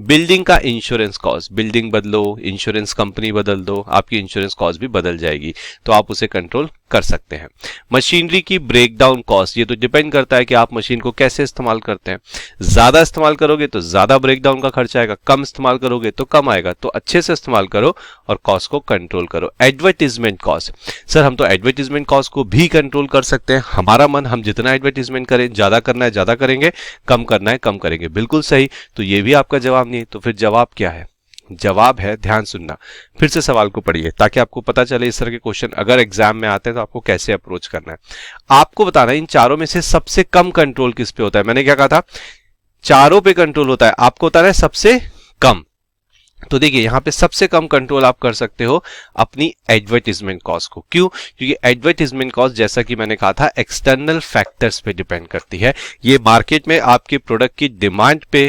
बिल्डिंग का इंश्योरेंस कॉस्ट, बिल्डिंग बदलो, इंश्योरेंस कंपनी बदल दो, आपकी इंश्योरेंस कॉस्ट भी बदल जाएगी, तो आप उसे कंट्रोल कर सकते हैं। मशीनरी की ब्रेकडाउन कॉस्ट, ये तो डिपेंड करता है कि आप मशीन को कैसे इस्तेमाल करते हैं। ज्यादा इस्तेमाल करोगे तो ज्यादा ब्रेकडाउन का खर्चा आएगा, कम इस्तेमाल करोगे तो कम आएगा। तो अच्छे से इस्तेमाल करो और कॉस्ट को कंट्रोल करो। एडवर्टीजमेंट कॉस्ट, सर हम तो एडवर्टीजमेंट कॉस्ट को भी कंट्रोल कर सकते हैं, हमारा मन, हम जितना एडवर्टीजमेंट करें, ज्यादा करना है ज्यादा करेंगे, कम करना है कम करेंगे। बिल्कुल सही, तो ये भी आपका जवाब नहीं है। तो फिर जवाब क्या है? जवाब है, ध्यान सुनना, फिर से सवाल को पढ़िए ताकि आपको पता चले इस तरह के क्वेश्चन अगर एग्जाम में आते हैं तो आपको कैसे अप्रोच करना है। आपको बताना है इन चारों में से सबसे कम कंट्रोल किस पे होता है। मैंने क्या कहा था, चारों पे कंट्रोल होता है, आपको बताना है सबसे कम। तो देखिए यहां पे सबसे कम कंट्रोल आप कर सकते हो अपनी एडवर्टीजमेंट कॉस्ट को। क्यों? क्योंकि एडवर्टीजमेंट कॉस्ट जैसा कि मैंने कहा था एक्सटर्नल फैक्टर्स पे डिपेंड करती है। ये मार्केट में आपके प्रोडक्ट की डिमांड पे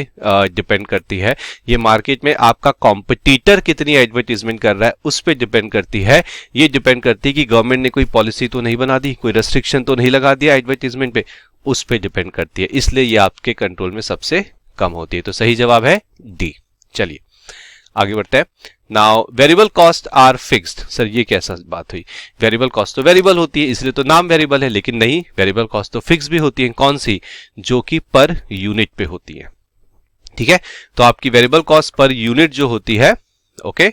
डिपेंड करती है, ये मार्केट में आपका कॉम्पिटिटर कितनी एडवर्टीजमेंट कर रहा है उस पर डिपेंड करती है। ये डिपेंड करती है कि गवर्नमेंट ने कोई पॉलिसी तो नहीं बना दी, कोई रेस्ट्रिक्शन तो नहीं लगा दिया एडवर्टीजमेंट पे, उस पर डिपेंड करती है। इसलिए ये आपके कंट्रोल में सबसे कम होती है। तो सही जवाब है डी। चलिए आगे बढ़ते हैं। Now variable cost are fixed, sir ये कैसा बात हुई? वेरिएबल कॉस्ट तो वेरिएबल होती है इसलिए तो नाम वेरिएबल है, लेकिन नहीं, वेरिएबल कॉस्ट तो फिक्स भी होती है। कौन सी? जो कि पर यूनिट पे होती है। ठीक है, तो आपकी वेरिएबल कॉस्ट पर यूनिट जो होती है, ओके,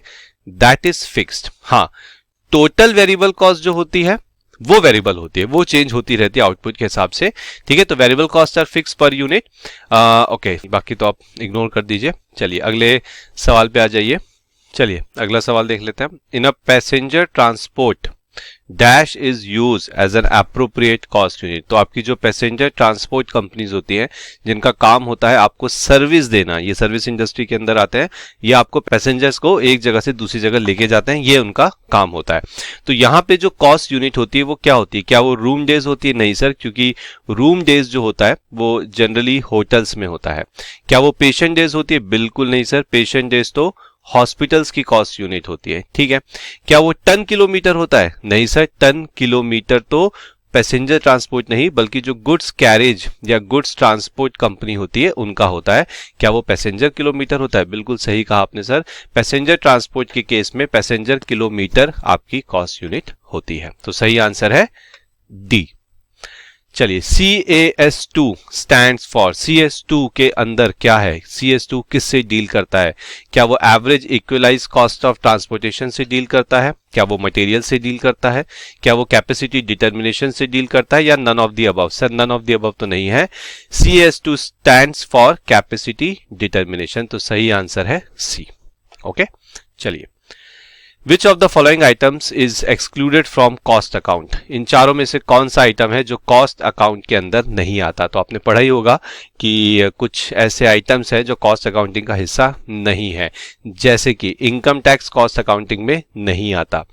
दैट इज फिक्स्ड। हाँ, टोटल वेरिएबल कॉस्ट जो होती है वो वेरिएबल होती है, वो चेंज होती रहती है आउटपुट के हिसाब से। ठीक है, तो variable cost are fixed per unit. Okay, बाकी तो आप इग्नोर कर दीजिए। चलिए अगले सवाल पे आ जाइए। चलिए अगला सवाल देख लेते हैं। In a passenger transport dash is use as an appropriate cost unit. तो आपकी जो पैसेंजर ट्रांसपोर्ट कंपनीज होती हैं जिनका काम होता है आपको सर्विस देना, ये सर्विस इंडस्ट्री के अंदर आते हैं, ये आपको पैसेंजर्स को एक जगह से दूसरी जगह लेके जाते हैं, ये उनका काम होता है। तो यहाँ पे जो कॉस्ट यूनिट होती है वो क्या होती है? क्या वो रूम डेज होती है? नहीं सर, क्योंकि रूम डेज जो होता है वो जनरली होटल्स में होता है। क्या वो पेशेंट डेज होती है? बिल्कुल नहीं सर, पेशेंट डेज तो हॉस्पिटल्स की कॉस्ट यूनिट होती है। ठीक है, क्या वो टन किलोमीटर होता है? नहीं सर, टन किलोमीटर तो पैसेंजर ट्रांसपोर्ट नहीं बल्कि जो गुड्स कैरेज या गुड्स ट्रांसपोर्ट कंपनी होती है उनका होता है। क्या वो पैसेंजर किलोमीटर होता है? बिल्कुल सही कहा आपने सर, पैसेंजर ट्रांसपोर्ट के केस में पैसेंजर किलोमीटर आपकी कॉस्ट यूनिट होती है। तो सही आंसर है डी। चलिए CAS2 स्टैंड्स फॉर, CS2 के अंदर क्या है? CS2 किससे डील करता है? क्या वो average equalize cost of transportation से डील करता है? क्या वो मटेरियल से डील करता है? क्या वो कैपेसिटी डिटर्मिनेशन से डील करता है या none of the above? Sir none of the above तो नहीं है, CS2 stands for capacity determination. तो सही आंसर है सी। ओके, चलिए Which of the following items is excluded from cost account? इन चारों में से कौन सा आइटम है जो कॉस्ट अकाउंट के अंदर नहीं आता? तो आपने पढ़ा ही होगा कि कुछ ऐसे आइटम्स हैं जो कॉस्ट अकाउंटिंग का हिस्सा नहीं है, जैसे कि इनकम टैक्स कॉस्ट अकाउंटिंग में नहीं आता,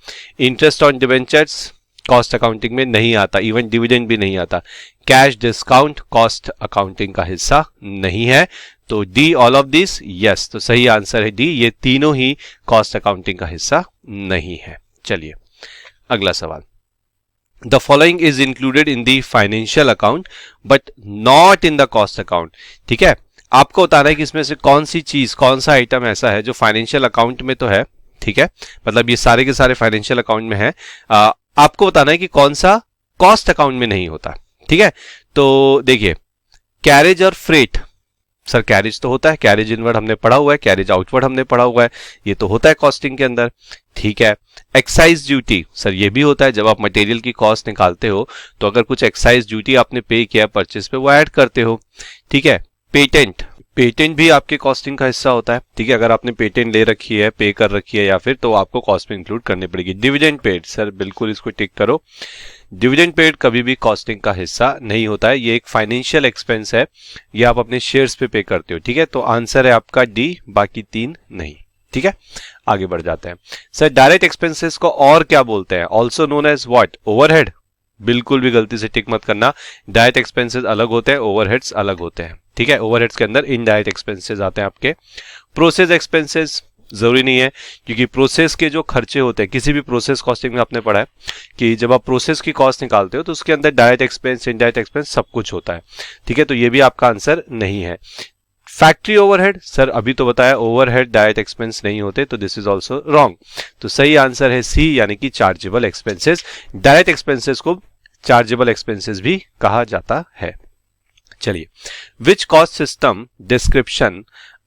interest on debentures cost accounting में नहीं आता, इवन डिविडेंड भी नहीं आता, कैश डिस्काउंट कॉस्ट अकाउंटिंग का हिस्सा नहीं है। तो D all of this, yes, तो सही आंसर है डी, ये तीनों ही कॉस्ट अकाउंटिंग का हिस्सा नहीं है। चलिए अगला सवाल, the following is included in the financial account but not in the cost account. ठीक है, आपको बताना है कि इसमें से कौन सी चीज, कौन सा आइटम ऐसा है जो फाइनेंशियल अकाउंट में तो है, ठीक है, मतलब ये सारे के सारे फाइनेंशियल अकाउंट में है, आपको बताना है कि कौन सा कॉस्ट अकाउंट में नहीं होता। ठीक है, तो देखिए कैरेज और फ्रेट, सर कैरेज तो होता है, कैरेज इनवर्ड हमने पढ़ा हुआ है, कैरेज आउटवर्ड हमने पढ़ा हुआ है, ये तो होता है कॉस्टिंग के अंदर। ठीक है, एक्साइज ड्यूटी, सर ये भी होता है, जब आप मटेरियल की कॉस्ट निकालते हो तो अगर कुछ एक्साइज ड्यूटी आपने पे किया परचेज पे, वो ऐड करते हो। ठीक है, पेटेंट, पेटेंट भी आपके कॉस्टिंग का हिस्सा होता है। ठीक है, अगर आपने पेटेंट ले रखी है, पे कर रखी है या फिर, तो आपको कॉस्ट में इंक्लूड करनी पड़ेगी। डिविडेंड पेड, सर बिल्कुल इसको टिक करो, डिविडेंड पेड कभी भी कॉस्टिंग का हिस्सा नहीं होता है, ये एक फाइनेंशियल एक्सपेंस है, ये आप अपने शेयर्स पे पे करते हो। ठीक है, तो आंसर है आपका डी, बाकी तीन नहीं। ठीक है, आगे बढ़ जाते हैं। सर डायरेक्ट एक्सपेंसेस को और क्या बोलते हैं, also known as what, overhead, बिल्कुल भी गलती से टिक मत करना, डायरेक्ट एक्सपेंसेस अलग होते हैं, ओवरहेड्स अलग होते हैं। ठीक है, ओवरहेड्स के अंदर इनडायरेक्ट एक्सपेंसेस आते हैं आपके। प्रोसेस एक्सपेंसेस जरूरी नहीं है, क्योंकि प्रोसेस के जो खर्चे होते हैं, किसी भी प्रोसेस कॉस्टिंग में आपने पढ़ा है कि जब आप प्रोसेस की कॉस्ट निकालते हो तो उसके अंदर डायरेक्ट एक्सपेंस, इनडायरेक्ट एक्सपेंस सब कुछ होता है। ठीक है, तो ये भी आपका आंसर नहीं है। फैक्ट्री ओवरहेड, सर अभी तो बताया ओवरहेड डायरेक्ट एक्सपेंस नहीं होते, तो दिस इज ऑल्सो रॉन्ग। तो सही आंसर है सी, यानी कि चार्जेबल एक्सपेंसेस। डायरेक्ट एक्सपेंसेस को चार्जेबल एक्सपेंसेस भी कहा जाता है। चलिए, which cost system description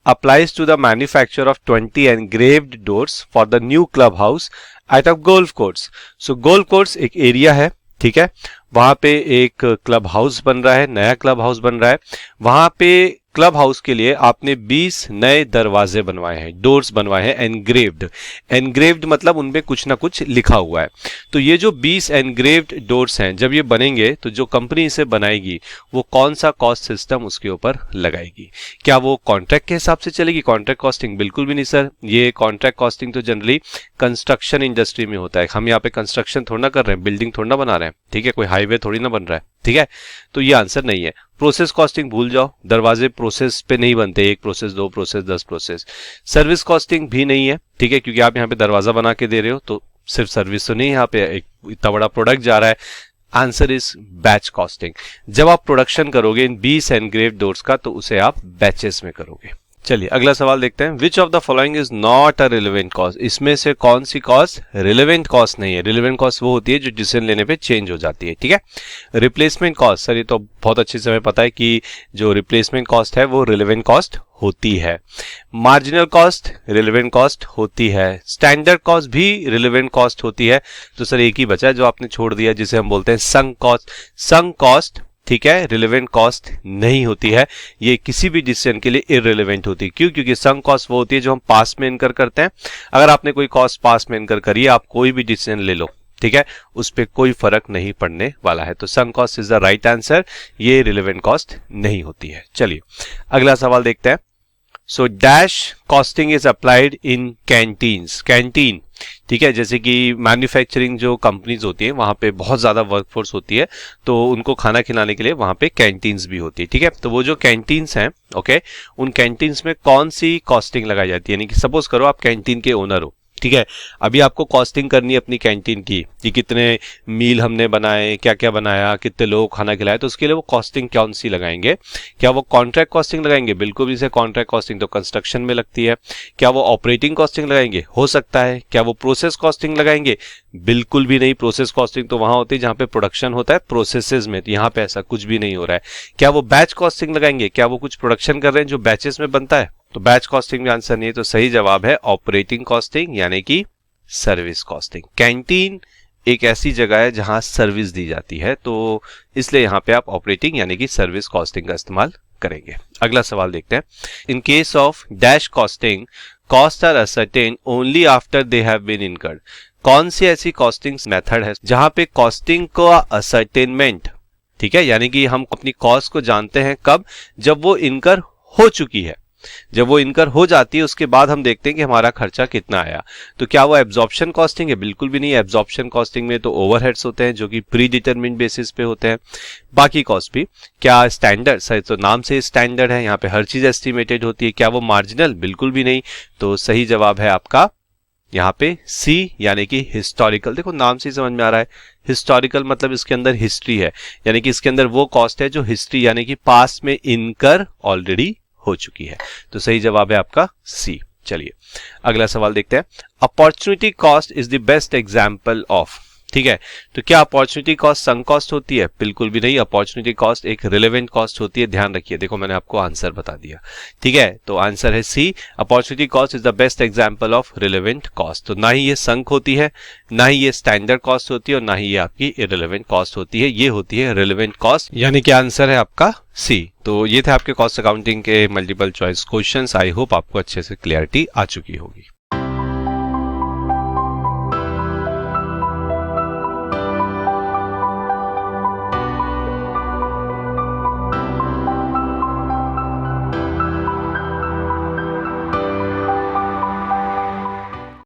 applies to the manufacture of 20 engraved doors for the new clubhouse at a golf course. So golf course एक एरिया है, ठीक है, वहां पे एक क्लब हाउस बन रहा है, नया क्लब हाउस बन रहा है, वहां पे क्लब हाउस के लिए आपने 20 नए दरवाजे बनवाए हैं, डोर्स बनवाए हैं, एनग्रेव्ड। एनग्रेव्ड मतलब उनमें कुछ ना कुछ लिखा हुआ है। तो ये जो 20 एनग्रेव्ड डोर्स हैं, जब ये बनेंगे तो जो कंपनी इसे बनाएगी वो कौन सा कॉस्ट सिस्टम उसके ऊपर लगाएगी? क्या वो कॉन्ट्रैक्ट के हिसाब से चलेगी? कॉन्ट्रैक्ट कॉस्टिंग बिल्कुल भी नहीं सर, ये कॉन्ट्रैक्ट कॉस्टिंग तो जनरली कंस्ट्रक्शन इंडस्ट्री में होता है। हम यहाँ पे कंस्ट्रक्शन थोड़ा ना कर रहे हैं, बिल्डिंग थोड़ा ना बना रहे हैं, ठीक है, कोई हाईवे थोड़ी ना बन रहा है। ठीक है, तो ये आंसर नहीं है। प्रोसेस कॉस्टिंग भूल जाओ, दरवाजे प्रोसेस पे नहीं बनते, 1 process, 2 process, 10 process. Service costing भी नहीं है, ठीक है, क्योंकि आप यहाँ पे दरवाजा बना के दे रहे हो तो सिर्फ सर्विस तो नहीं, यहाँ पे एक इतना बड़ा प्रोडक्ट जा रहा है। Answer is batch costing. जब आप प्रोडक्शन करोगे इन 20 एनग्रेव्ड डोर्स का तो उसे आप बैचेस में करोगे। चलिए अगला सवाल देखते हैं। विच of the following is not a relevant cost? इसमें से कौन सी कॉस्ट रिलेवेंट कॉस्ट नहीं है? रिलेवेंट कॉस्ट वो होती है जो डिसीजन लेने पे चेंज हो जाती है। ठीक है, रिप्लेसमेंट कॉस्ट, सर ये तो बहुत अच्छे से हमें पता है कि जो रिप्लेसमेंट कॉस्ट है वो रिलेवेंट कॉस्ट होती है। मार्जिनल कॉस्ट रिलेवेंट कॉस्ट होती है। स्टैंडर्ड कॉस्ट भी रिलेवेंट कॉस्ट होती है। तो सर एक ही बचा है जो आपने छोड़ दिया, जिसे हम बोलते हैं संक कॉस्ट। संक कॉस्ट, ठीक है, रिलेवेंट कॉस्ट नहीं होती है, ये किसी भी डिसीजन के लिए इररिलेवेंट होती है। क्यों? क्योंकि संक कॉस्ट वो होती है जो हम पास में इनकर करते हैं। अगर आपने कोई कॉस्ट पास में इनकर करी है, आप कोई भी डिसीजन ले लो, ठीक है, उस पर कोई फर्क नहीं पड़ने वाला है। तो sunk cost is the right answer, ये रिलेवेंट कॉस्ट नहीं होती है। चलिए अगला सवाल देखते हैं। So dash costing is applied in canteens. Canteen, ठीक है, जैसे कि मैन्युफैक्चरिंग जो कंपनीज होती हैं वहां पे बहुत ज्यादा वर्कफोर्स होती है, तो उनको खाना खिलाने के लिए वहां पे कैंटीन्स भी होती है। ठीक है, तो वो जो कैंटीन्स हैं, ओके, उन कैंटीन्स में कौन सी कॉस्टिंग लगाई जाती है? यानी कि सपोज करो आप कैंटीन के ओनर हो, ठीक है, अभी आपको कॉस्टिंग करनी है अपनी कैंटीन की कि कितने मील हमने बनाए, क्या क्या बनाया, कितने लोग खाना खिलाए, तो उसके लिए वो कॉस्टिंग कौन सी लगाएंगे? क्या वो कॉन्ट्रैक्ट कॉस्टिंग लगाएंगे? बिल्कुल भी से कॉन्ट्रैक्ट कॉस्टिंग तो कंस्ट्रक्शन में लगती है। क्या वो ऑपरेटिंग कॉस्टिंग लगाएंगे? हो सकता है। क्या वो प्रोसेस कॉस्टिंग लगाएंगे? बिल्कुल भी नहीं। प्रोसेस कॉस्टिंग तो वहां होती है जहां पे प्रोडक्शन होता है, प्रोसेसेस में, तो यहाँ पे ऐसा कुछ भी नहीं हो रहा है। क्या वो बैच कॉस्टिंग लगाएंगे? क्या वो कुछ प्रोडक्शन कर रहे हैं जो बैचेस में बनता है? तो बैच कॉस्टिंग में आंसर नहीं है, तो सही जवाब है ऑपरेटिंग कॉस्टिंग, यानी कि सर्विस कॉस्टिंग। कैंटीन एक ऐसी जगह है जहां सर्विस दी जाती है, तो इसलिए यहां पे आप ऑपरेटिंग यानी कि सर्विस कॉस्टिंग का इस्तेमाल करेंगे। अगला सवाल देखते हैं। In case of dash costing, cost are ascertain only after they have been incurred. कौन सी ऐसी कॉस्टिंग मेथड है जहां पे कॉस्टिंग को असर्टेनमेंट, ठीक है, यानी कि हम अपनी कॉस्ट को जानते हैं कब? जब वो इनकर हो चुकी है। जब वो इनकर हो जाती है उसके बाद हम देखते हैं कि हमारा खर्चा कितना आया। तो क्या वो एब्जॉर्प्शन कॉस्टिंग है? बिल्कुल भी नहीं। एब्जॉर्प्शन कॉस्टिंग में तो ओवरहेड्स होते हैं जो कि प्री डिटरमिन्ड बेसिस पे होते हैं। बाकी कॉस्ट भी क्या स्टैंडर्ड? सही, तो नाम से स्टैंडर्ड है, यहाँ पे हर चीज एस्टिमेटेड होती है। क्या वो मार्जिनल? बिल्कुल भी नहीं। तो सही जवाब है आपका यहाँ पे सी, यानी कि हिस्टोरिकल। देखो नाम से ही समझ में आ रहा है, हिस्टोरिकल मतलब इसके अंदर हिस्ट्री है, यानी कि इसके अंदर वो कॉस्ट है जो हिस्ट्री यानी कि पास्ट में इनकर ऑलरेडी हो चुकी है। तो सही जवाब है आपका सी। चलिए अगला सवाल देखते हैं। Opportunity cost is the best example of, ठीक है। तो क्या अपॉर्चुनिटी कॉस्ट संक कॉस्ट होती है? बिल्कुल भी नहीं। अपॉर्चुनिटी कॉस्ट एक रिलेवेंट कॉस्ट होती है, ध्यान रखिए। देखो मैंने आपको आंसर बता दिया, ठीक है। तो आंसर है C, opportunity cost is the best example of relevant cost. तो ना ही ये संक होती है, ना ही ये स्टैंडर्ड कॉस्ट होती है, और ना ही ये आपकी इररिलेवेंट कॉस्ट होती है। ये होती है रिलेवेंट कॉस्ट, यानी कि आंसर है आपका सी। तो ये थे आपके कॉस्ट अकाउंटिंग के multiple choice questions. I hope आपको अच्छे से क्लियरिटी आ चुकी होगी।